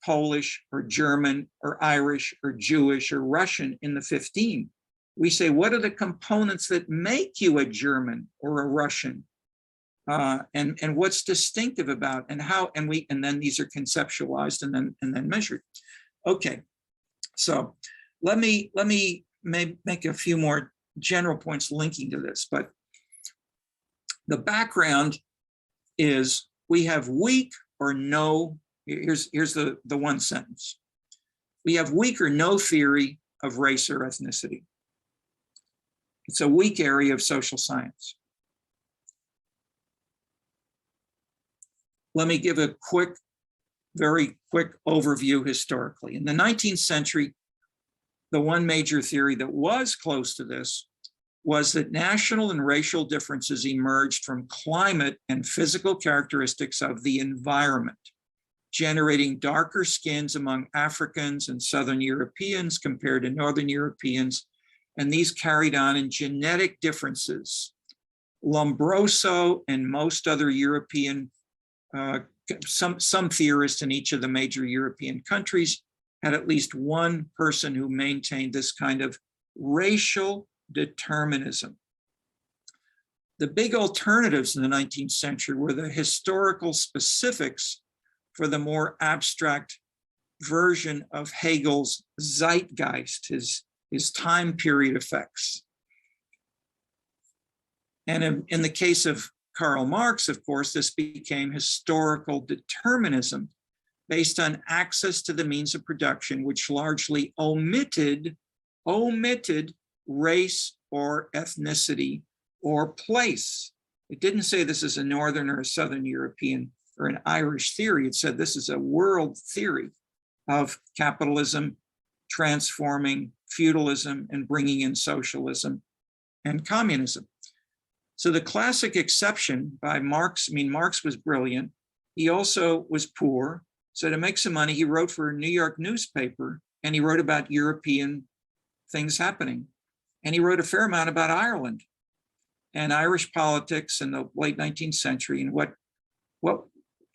Polish or German or Irish or Jewish or Russian in the 15. We say, what are the components that make you a German or a Russian? And what's distinctive about, and how, and then these are conceptualized and then measured. Okay, so let me make a few more general points linking to this, but the background is we have weak or no, here's the one sentence. We have weak or no theory of race or ethnicity. It's a weak area of social science. Let me give a very quick overview historically. In the 19th century, the one major theory that was close to this was that national and racial differences emerged from climate and physical characteristics of the environment, generating darker skins among Africans and Southern Europeans compared to Northern Europeans, and these carried on in genetic differences. Lombroso and most other European, some theorists in each of the major European countries had at least one person who maintained this kind of racial determinism. The big alternatives in the 19th century were the historical specifics for the more abstract version of Hegel's zeitgeist, his time period effects. And in the case of Karl Marx, of course, this became historical determinism based on access to the means of production, which largely omitted race or ethnicity or place. It didn't say this is a Northern or a Southern European or an Irish theory. It said this is a world theory of capitalism transforming feudalism and bringing in socialism and communism. So the classic exception by Marx, Marx was brilliant. He also was poor. So to make some money, he wrote for a New York newspaper, and he wrote about European things happening. And he wrote a fair amount about Ireland and Irish politics in the late 19th century, and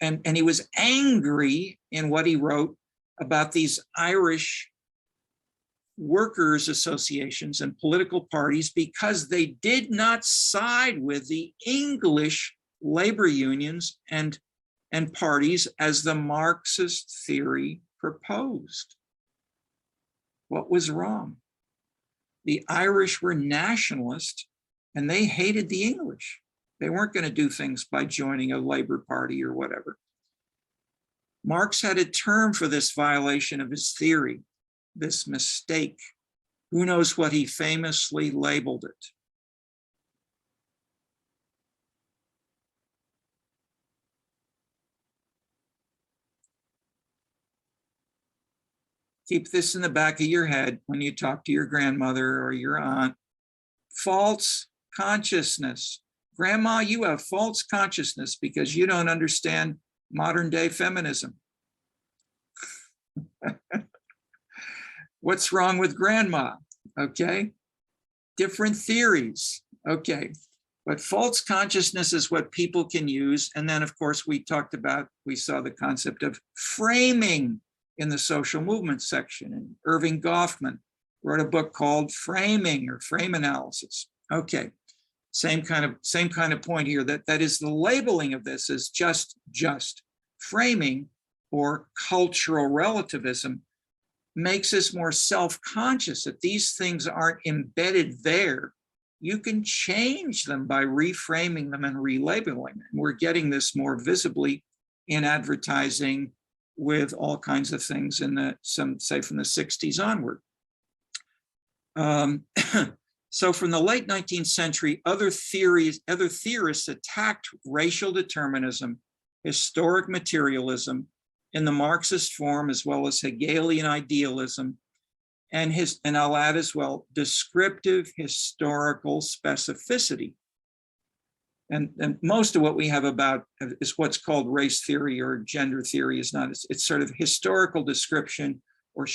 and he was angry in what he wrote about these Irish workers' associations and political parties because they did not side with the English labor unions and parties as the Marxist theory proposed. What was wrong? The Irish were nationalist and they hated the English. They weren't going to do things by joining a labor party or whatever. Marx had a term for this violation of his theory, this mistake. Who knows what he famously labeled it? Keep this in the back of your head when you talk to your grandmother or your aunt. False consciousness. Grandma, you have false consciousness because you don't understand modern day feminism. What's wrong with grandma? Okay, different theories. Okay, but false consciousness is what people can use. And then of course we saw the concept of framing in the social movement section. And Irving Goffman wrote a book called Framing or Frame Analysis. Okay, same kind of point here, that is the labeling of this as just framing or cultural relativism makes us more self-conscious that these things aren't embedded there. You can change them by reframing them and relabeling them. We're getting this more visibly in advertising with all kinds of things in some say from the 60s onward. So from the late 19th century, other theorists attacked racial determinism, historic materialism in the Marxist form, as well as Hegelian idealism, and I'll add as well, descriptive historical specificity. And most of what we have about is what's called race theory or gender theory is not, it's sort of historical description, or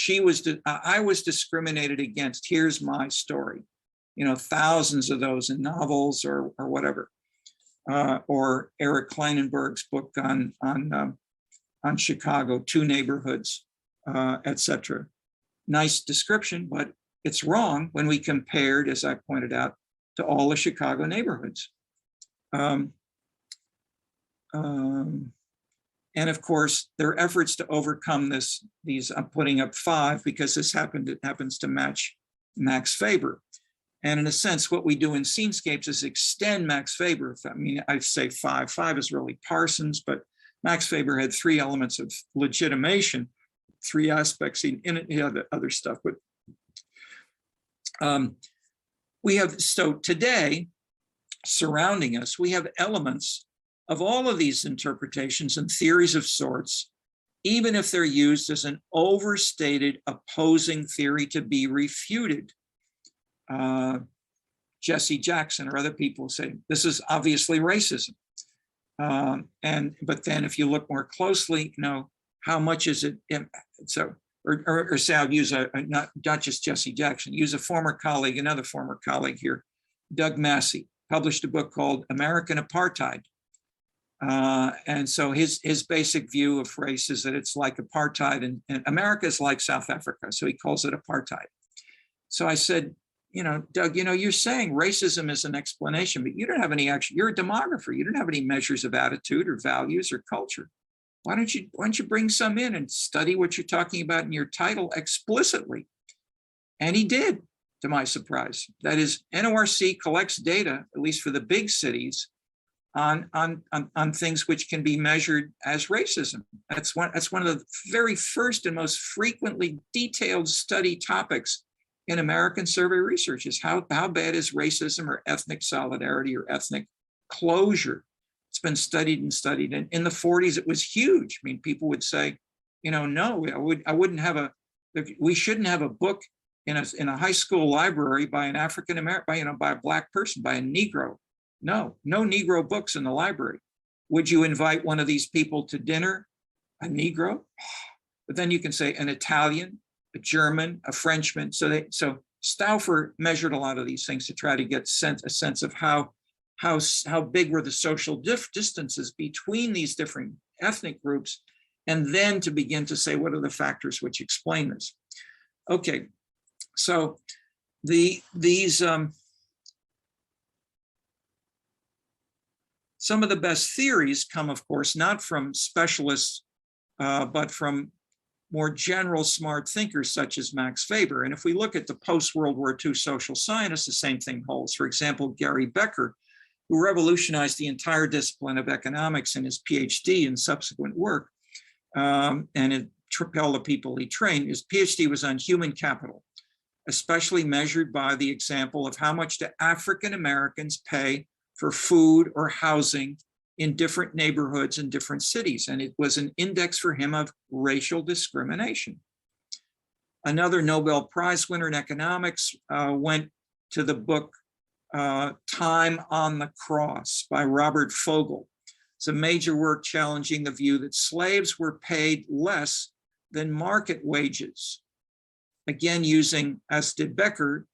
I was discriminated against, here's my story. You know, thousands of those in novels or whatever. Or Eric Kleinenberg's book on Chicago, Two Neighborhoods, etc. Nice description, but it's wrong when we compared, as I pointed out, to all the Chicago neighborhoods. And of course, their efforts to overcome these, I'm putting up 5 because this happens to match Max Faber. And in a sense, what we do in Scenescapes is extend Max Faber. I mean, I'd say 5. 5 is really Parsons, but Max Faber had 3 elements of legitimation, 3 aspects in it, you know, the other stuff. But so today, surrounding us, we have elements of all of these interpretations and theories of sorts, even if they're used as an overstated opposing theory to be refuted. Jesse Jackson or other people say this is obviously racism. But then if you look more closely, you know, how much is it? So, or say I'll use not just Jesse Jackson, use a former colleague, another former colleague here, Doug Massey, published a book called American Apartheid. And so his basic view of race is that it's like apartheid, and America is like South Africa, so he calls it apartheid. So I said, you know, Doug, you know, you're saying racism is an explanation, but you don't have any action. You're a demographer. You don't have any measures of attitude or values or culture. Why don't you bring some in and study what you're talking about in your title explicitly? And he did, to my surprise. That is, NORC collects data, at least for the big cities, on things which can be measured as racism. That's one of the very first and most frequently detailed study topics in American survey research is how bad is racism or ethnic solidarity or ethnic closure. It's been studied and studied. And in the 40s, it was huge. I mean, people would say, you know, no, we shouldn't have a book in a high school library by an African American, by a Black person, by a Negro. No Negro books in the library. Would you invite one of these people to dinner? A Negro? But then you can say an Italian, a German, a Frenchman. So Stauffer measured a lot of these things to try to get a sense of how big were the social distances between these different ethnic groups, and then to begin to say what are the factors which explain this. Okay, so some of the best theories come, of course, not from specialists, but from more general smart thinkers such as Max Faber. And if we look at the post-World War II social scientists, the same thing holds. For example, Gary Becker, who revolutionized the entire discipline of economics in his PhD and subsequent work, and it all the people he trained. His PhD was on human capital, especially measured by the example of how much do African Americans pay for food or housing in different neighborhoods in different cities. And it was an index for him of racial discrimination. Another Nobel Prize winner in economics went to the book Time on the Cross by Robert Fogel. It's a major work challenging the view that slaves were paid less than market wages. Again, using, as did Becker,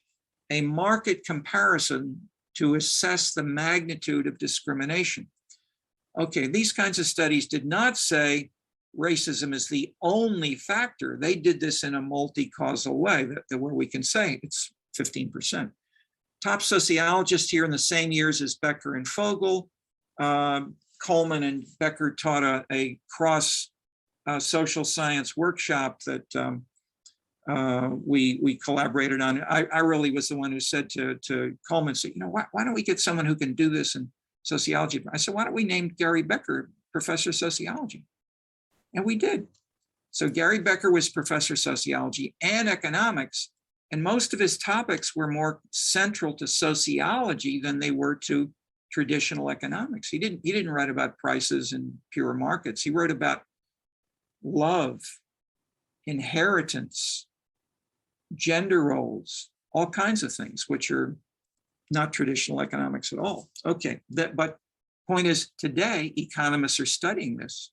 a market comparison to assess the magnitude of discrimination. Okay, these kinds of studies did not say racism is the only factor. They did this in a multi-causal way where we can say it's 15%. Top sociologists here in the same years as Becker and Fogel. Coleman and Becker taught a cross social science workshop that we collaborated on. I really was the one who said to Coleman, so, you know, why don't we get someone who can do this in sociology? I said, why don't we name Gary Becker professor of sociology? And we did. So Gary Becker was professor of sociology and economics, and most of his topics were more central to sociology than they were to traditional economics. He didn't write about prices and pure markets. He wrote about love, inheritance, gender roles, all kinds of things, which are not traditional economics at all. Okay, but point is, today, economists are studying this.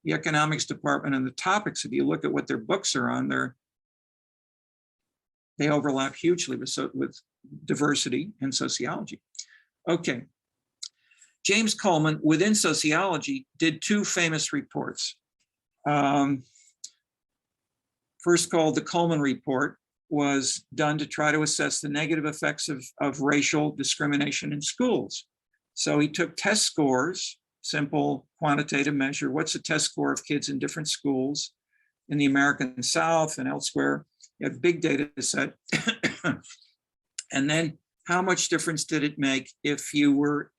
The economics department and the topics, if you look at what their books are on, they overlap hugely with diversity and sociology. Okay, James Coleman, within sociology, did two famous reports. First, called the Coleman Report, was done to try to assess the negative effects of racial discrimination in schools. So he took test scores, simple quantitative measure. What's the test score of kids in different schools in the American South and elsewhere? You had big data set. And then how much difference did it make if you were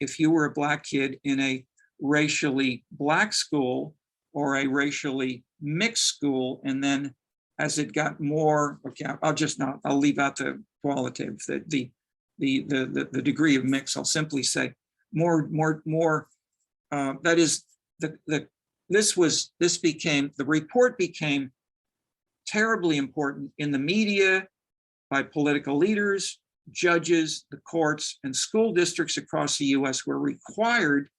a Black kid in a racially Black school or a racially mixed school? And then as it got more, okay, I'll leave out the qualitative, the degree of mix. I'll simply say more. That is, the report became terribly important in the media, by political leaders, judges, the courts, and school districts across the US were required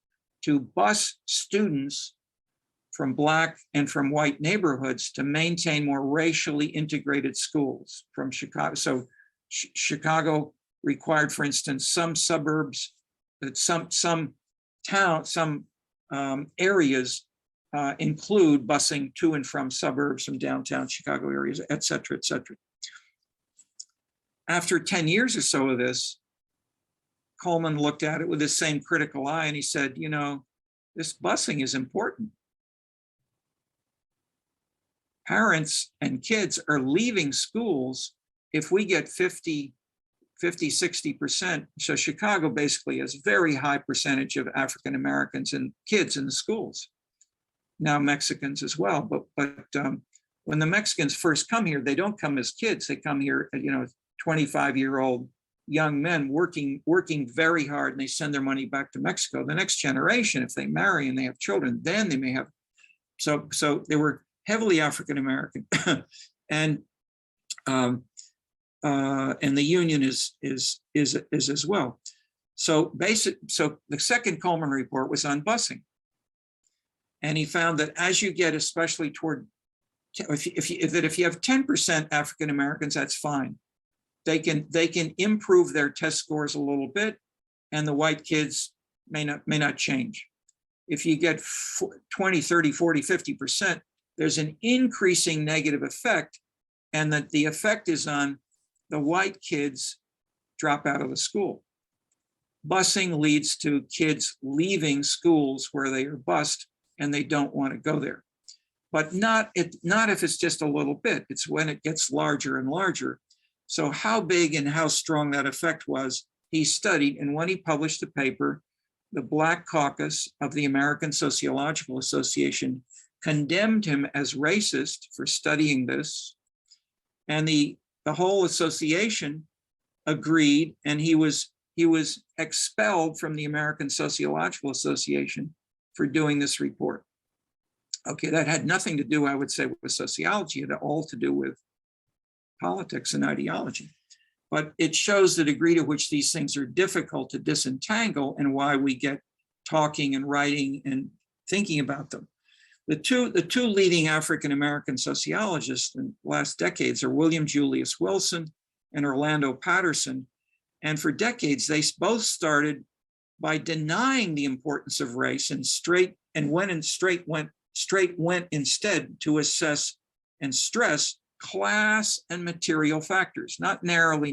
to bus students from Black and from white neighborhoods to maintain more racially integrated schools from Chicago. So Chicago required, for instance, some suburbs, that some areas include busing to and from suburbs from downtown Chicago areas, et cetera, et cetera. After 10 years or so of this, Coleman looked at it with the same critical eye and he said, you know, this busing is important. Parents and kids are leaving schools if we get 50, 60%. So Chicago basically has a very high percentage of African Americans and kids in the schools. Now Mexicans as well, but when the Mexicans first come here, they don't come as kids. They come here, 25-year-old young men working very hard, and they send their money back to Mexico. The next generation, if they marry and they have children, then they may have. So they were heavily African American, and the union is as well. So the second Coleman report was on busing, and he found that as you get, especially toward, if you have 10% African Americans, that's fine. They can improve their test scores a little bit, and the white kids may not change. If you get 20, 30, 40, 50%, there's an increasing negative effect, and that the effect is on the white kids drop out of the school. Busing leads to kids leaving schools where they are bused and they don't want to go there. But not if it's just a little bit, it's when it gets larger and larger. So how big and how strong that effect was, he studied, and when he published the paper, the Black Caucus of the American Sociological Association condemned him as racist for studying this, and the whole association agreed, and he was expelled from the American Sociological Association for doing this report. Okay, that had nothing to do, I would say, with sociology. It had all to do with politics and ideology. But it shows the degree to which these things are difficult to disentangle, and why we get talking and writing and thinking about them. The two leading African-American sociologists in the last decades are William Julius Wilson and Orlando Patterson. And for decades, they both started by denying the importance of race and went instead to assess and stress class and material factors, not narrowly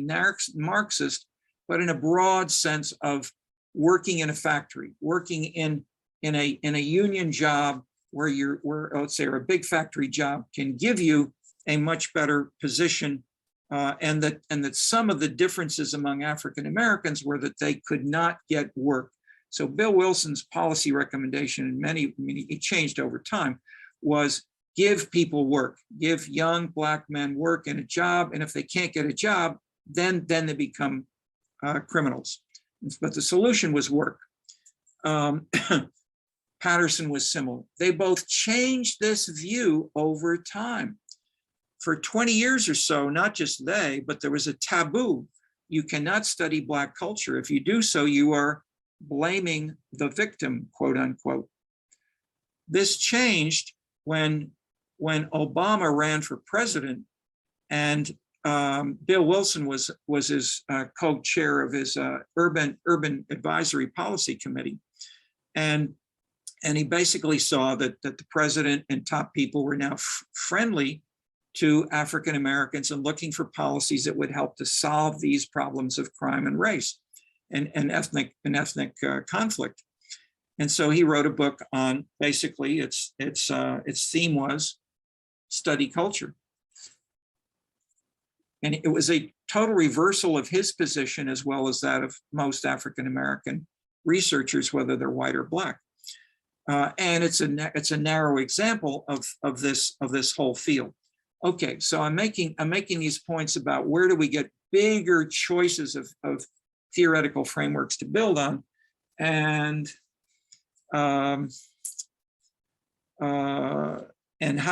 Marxist, but in a broad sense of working in a factory, working in a union job where let's say, a big factory job can give you a much better position, and that some of the differences among African Americans were that they could not get work. So Bill Wilson's policy recommendation, and it changed over time, was give people work, give young Black men work and a job, and if they can't get a job, then they become criminals. But the solution was work. Patterson was similar. They both changed this view over time. For 20 years or so, not just they, but there was a taboo. You cannot study Black culture. If you do so, you are blaming the victim, quote unquote. This changed when Obama ran for president, and Bill Wilson was his co-chair of his urban advisory policy committee, and he basically saw that the president and top people were now friendly to African Americans and looking for policies that would help to solve these problems of crime and race and ethnic conflict. And so he wrote a book on, basically its theme was study culture. And it was a total reversal of his position as well as that of most African American researchers, whether they're white or Black. And it's a narrow example of this whole field. Okay, so I'm making these points about where do we get bigger choices of theoretical frameworks to build on, and how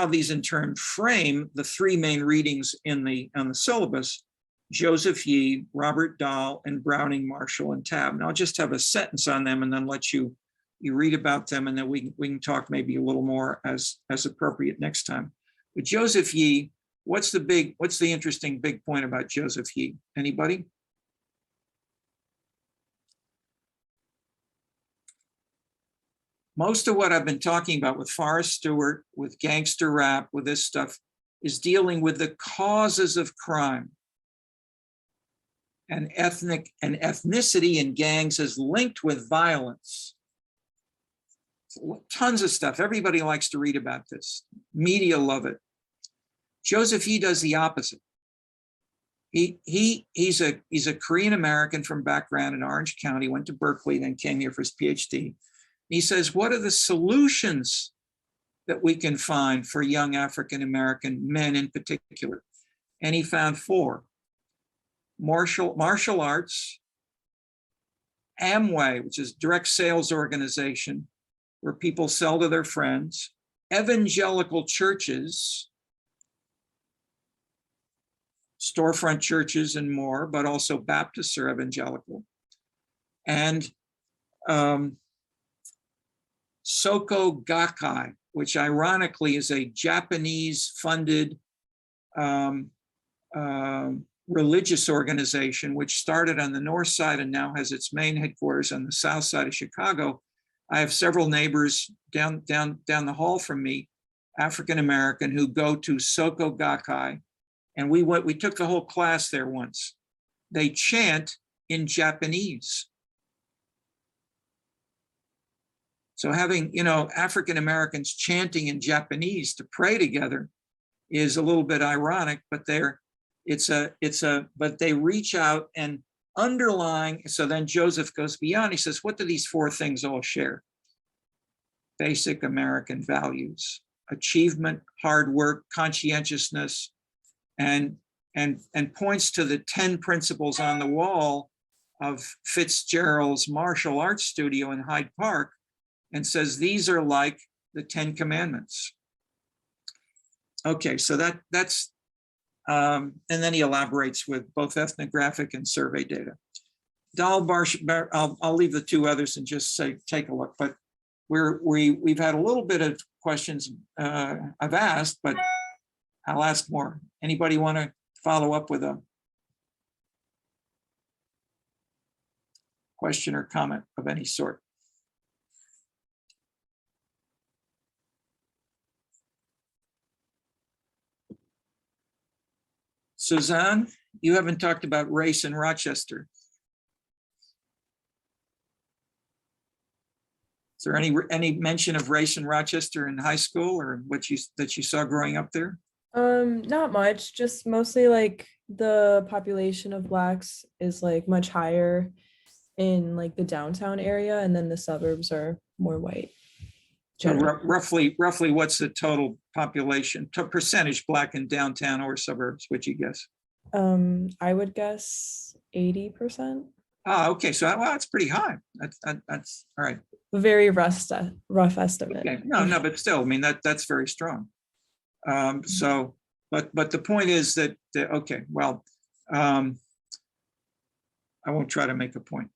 these in turn frame the three main readings on the syllabus: Joseph Yee, Robert Dahl, and Browning, Marshall, and Tabb. Now I'll just have a sentence on them and then let you read about them, and then we can talk maybe a little more as appropriate next time. But Joseph Yee, what's the interesting big point about Joseph Yee? Anybody? Most of what I've been talking about with Forrest Stewart, with gangster rap, with this stuff, is dealing with the causes of crime. And ethnicity in gangs is linked with violence. Tons of stuff. Everybody likes to read about this. Media love it. Joseph Yee does the opposite. He's a Korean American from background in Orange County, went to Berkeley, then came here for his PhD. He says, what are the solutions that we can find for young African American men in particular? And he found 4: martial arts, Amway, which is direct sales organization where people sell to their friends, evangelical churches, storefront churches and more, but also Baptists are evangelical, and Soko Gakkai, which ironically is a Japanese-funded religious organization, which started on the north side and now has its main headquarters on the south side of Chicago. I have several neighbors down the hall from me, African American, who go to Soko Gakkai, and we took the whole class there once. They chant in Japanese. So having, African Americans chanting in Japanese to pray together is a little bit ironic, but but they reach out and underlying. So then Joseph goes beyond. He says, what do these 4 things all share? Basic American values: achievement, hard work, conscientiousness, and points to the 10 principles on the wall of Fitzgerald's martial arts studio in Hyde Park, and says these are like the 10 commandments. Okay, so that's and then he elaborates with both ethnographic and survey data. I'll leave the two others and just say, take a look, but we've had a little bit of questions I've asked, but I'll ask more. Anybody want to follow up with a question or comment of any sort? Suzanne, you haven't talked about race in Rochester. Is there any mention of race in Rochester in high school or that you saw growing up there? Not much, just mostly like the population of Blacks is like much higher in like the downtown area, and then the suburbs are more white. So roughly what's the total population, percentage Black in downtown or suburbs, would you guess? I would guess 80%. Ah, okay, so well, that's pretty high. That's all right. Very rough estimate. Okay. No, but still, I mean, that's very strong. So, but the point is that, okay, well, I won't try to make a point.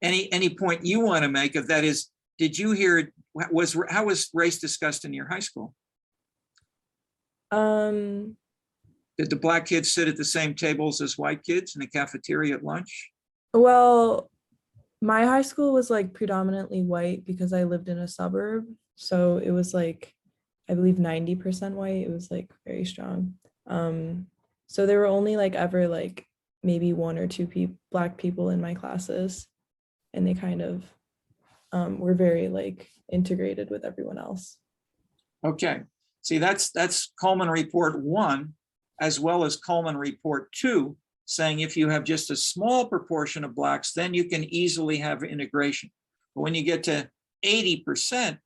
Any point you want to make of that is, did you hear, how was race discussed in your high school? Did the Black kids sit at the same tables as white kids in the cafeteria at lunch? Well, my high school was like predominantly white because I lived in a suburb. So it was like, I believe 90% white. It was like very strong. So there were only like ever like maybe one or two Black people in my classes, and they kind of were very like integrated with everyone else. Okay. See, that's Coleman Report 1, as well as Coleman Report 2, saying if you have just a small proportion of Blacks, then you can easily have integration. But when you get to 80%,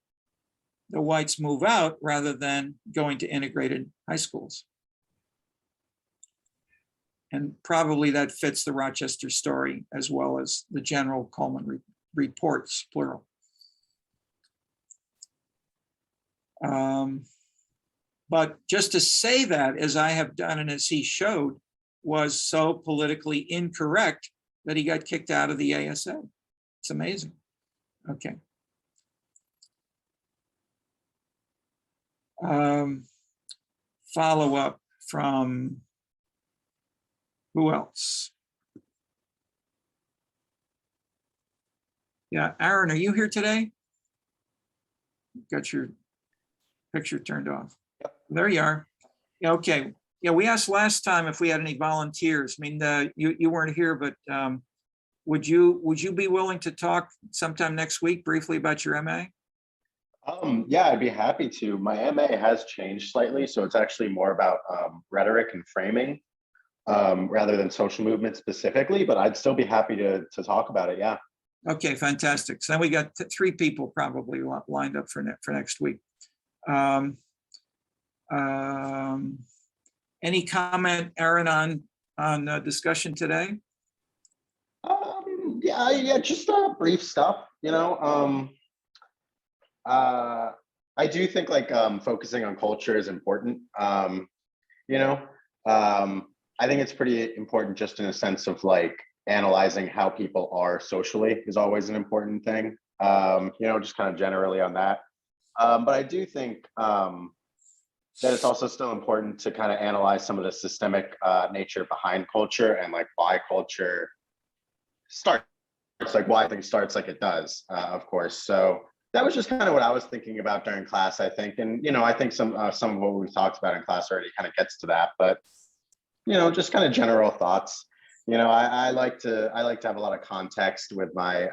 the whites move out rather than going to integrated high schools. And probably that fits the Rochester story as well as the general Coleman reports, plural. But just to say that, as I have done and as he showed, was so politically incorrect that he got kicked out of the ASA. It's amazing. Okay. Follow up from who else? Yeah, Aaron, are you here today? Got your picture turned off. Yep. There you are. Yeah, okay. Yeah, we asked last time if we had any volunteers. I mean, you weren't here, but would you be willing to talk sometime next week briefly about your MA? Yeah, I'd be happy to. My MA has changed slightly, so it's actually more about rhetoric and framing rather than social movement specifically, but I'd still be happy to talk about it, yeah. Okay, fantastic. So then we got 3 people probably lined up for next week. Any comment, Aaron, on discussion today? Yeah, just brief stuff, you know. I do think like focusing on culture is important. You know, I think it's pretty important just in a sense of like analyzing how people are socially is always an important thing. You know, just kind of generally on that. But I do think that it's also still important to kind of analyze some of the systemic nature behind culture and like why culture starts, like why things starts like it does, of course. So that was just kind of what I was thinking about during class, I think. And, you know, I think some of what we've talked about in class already kind of gets to that, but, you know, just kind of general thoughts. You know, I like to have a lot of context with my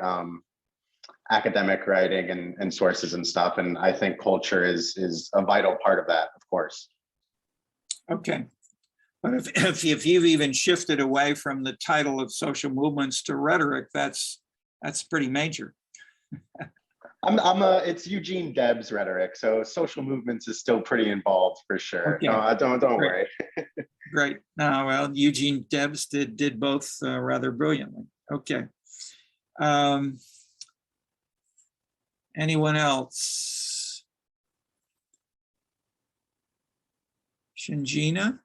academic writing and sources and stuff. And I think culture is a vital part of that, of course. Okay. But if you've even shifted away from the title of social movements to rhetoric, that's pretty major. It's Eugene Debs rhetoric, so social movements is still pretty involved for sure. Okay. No, don't worry. Great. No, well, Eugene Debs did both rather brilliantly. Okay. Anyone else? Shinjina?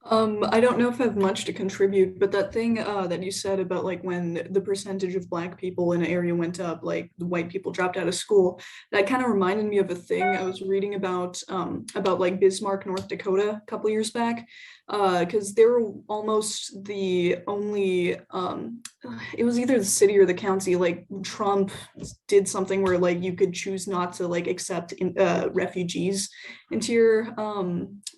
I don't know if I have much to contribute, but that thing that you said about like when the percentage of Black people in an area went up, like the white people dropped out of school, that kind of reminded me of a thing I was reading about like Bismarck, North Dakota, a couple years back, because they were almost the only. It was either the city or the county. Like Trump did something where like you could choose not to like accept refugees into your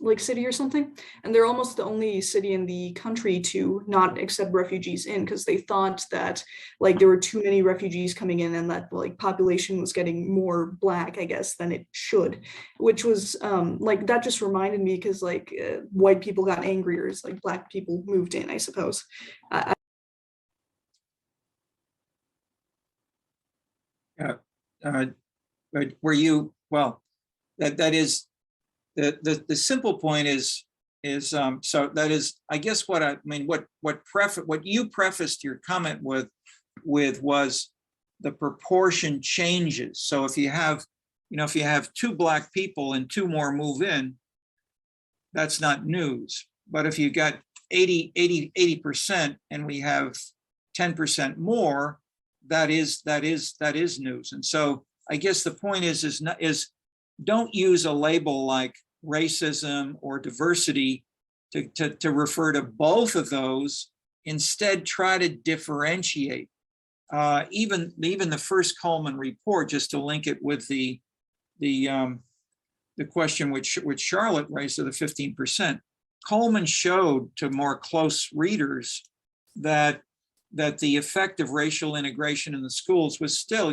like city or something, and they're almost the only city in the country to not accept refugees in because they thought that like there were too many refugees coming in and that like population was getting more Black, I guess, than it should, which was like that just reminded me because like white people got angrier as like Black people moved in, I suppose. But were you, well, that is, the simple point is so that is, I guess what you prefaced your comment with was the proportion changes. So if you have, if you have 2 Black people and 2 more move in, that's not news. But if you got 80% and we have 10% more, that is news. And so I guess the point is don't use a label like racism or diversity to refer to both of those. Instead, try to differentiate. Even the first Coleman report, just to link it with the question which Charlotte raised of the 15%. Coleman showed to more close readers that the effect of racial integration in the schools was still,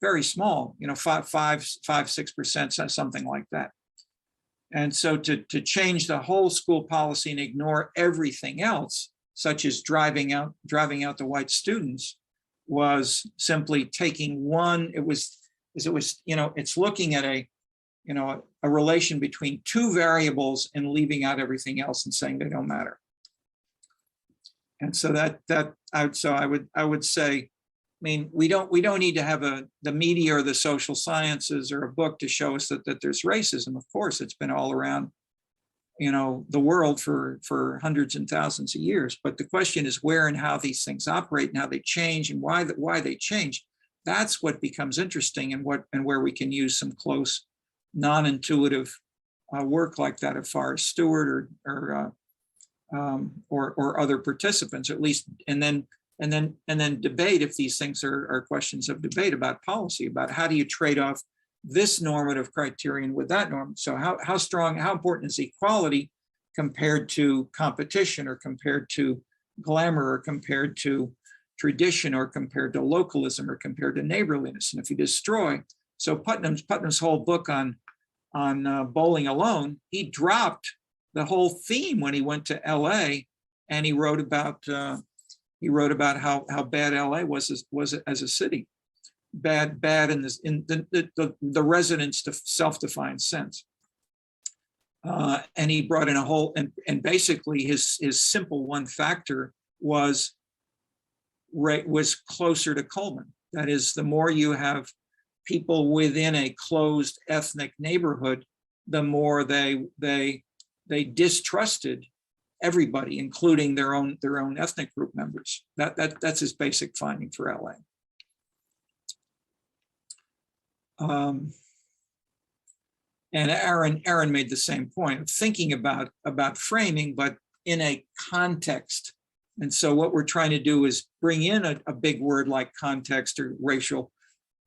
very small, 5-6%, something like that. And so to change the whole school policy and ignore everything else, such as driving out the white students, was simply taking one. It's looking at a relation between 2 variables and leaving out everything else and saying they don't matter. And so I would say, we don't need to have the media or the social sciences or a book to show us that there's racism. Of course, it's been all around, the world for hundreds and thousands of years. But the question is where and how these things operate and how they change and why they change. That's what becomes interesting, and where we can use some close, non-intuitive work like that of Forrest Stewart or other participants, at least, and then debate if these things are questions of debate about policy, about how do you trade off this normative criterion with that norm. So how important is equality compared to competition, or compared to glamour, or compared to tradition, or compared to localism, or compared to neighborliness? And if you destroy, so Putnam's whole book on Bowling Alone, he dropped the whole theme when he went to LA, and he wrote about how bad LA was as a city, bad in the residents' self-defined sense. And he brought in a whole, and basically his simple one factor was closer to Coleman. That is, the more you have people within a closed ethnic neighborhood, the more they distrusted everybody, including their own ethnic group members. That's his basic finding for LA. And Aaron made the same point of thinking about framing, but in a context. And so what we're trying to do is bring in a big word like context, or racial,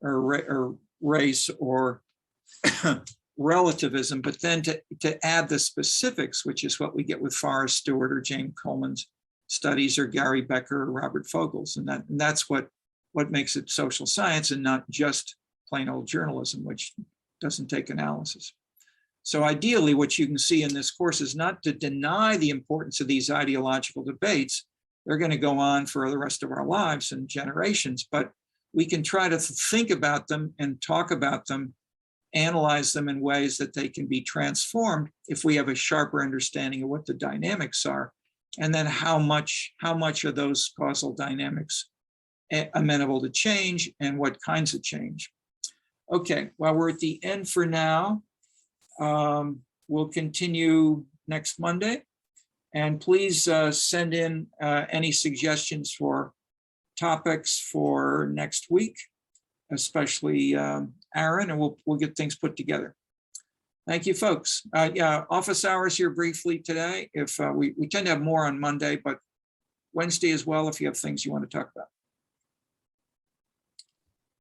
or race, or relativism, but then to add the specifics, which is what we get with Forrest Stewart or James Coleman's studies, or Gary Becker or Robert Fogel's. And that's what makes it social science, and not just plain old journalism, which doesn't take analysis. So ideally, what you can see in this course is not to deny the importance of these ideological debates. They're going to go on for the rest of our lives and generations, but we can try to think about them and talk about them, analyze them in ways that they can be transformed if we have a sharper understanding of what the dynamics are, and then how much are those causal dynamics amenable to change, and what kinds of change. Okay, well, we're at the end for now. We'll continue next Monday. And please send in any suggestions for topics for next week, especially Aaron, and we'll get things put together. Thank you, folks. Yeah, office hours here briefly today. If we tend to have more on Monday, but Wednesday as well, if you have things you want to talk about.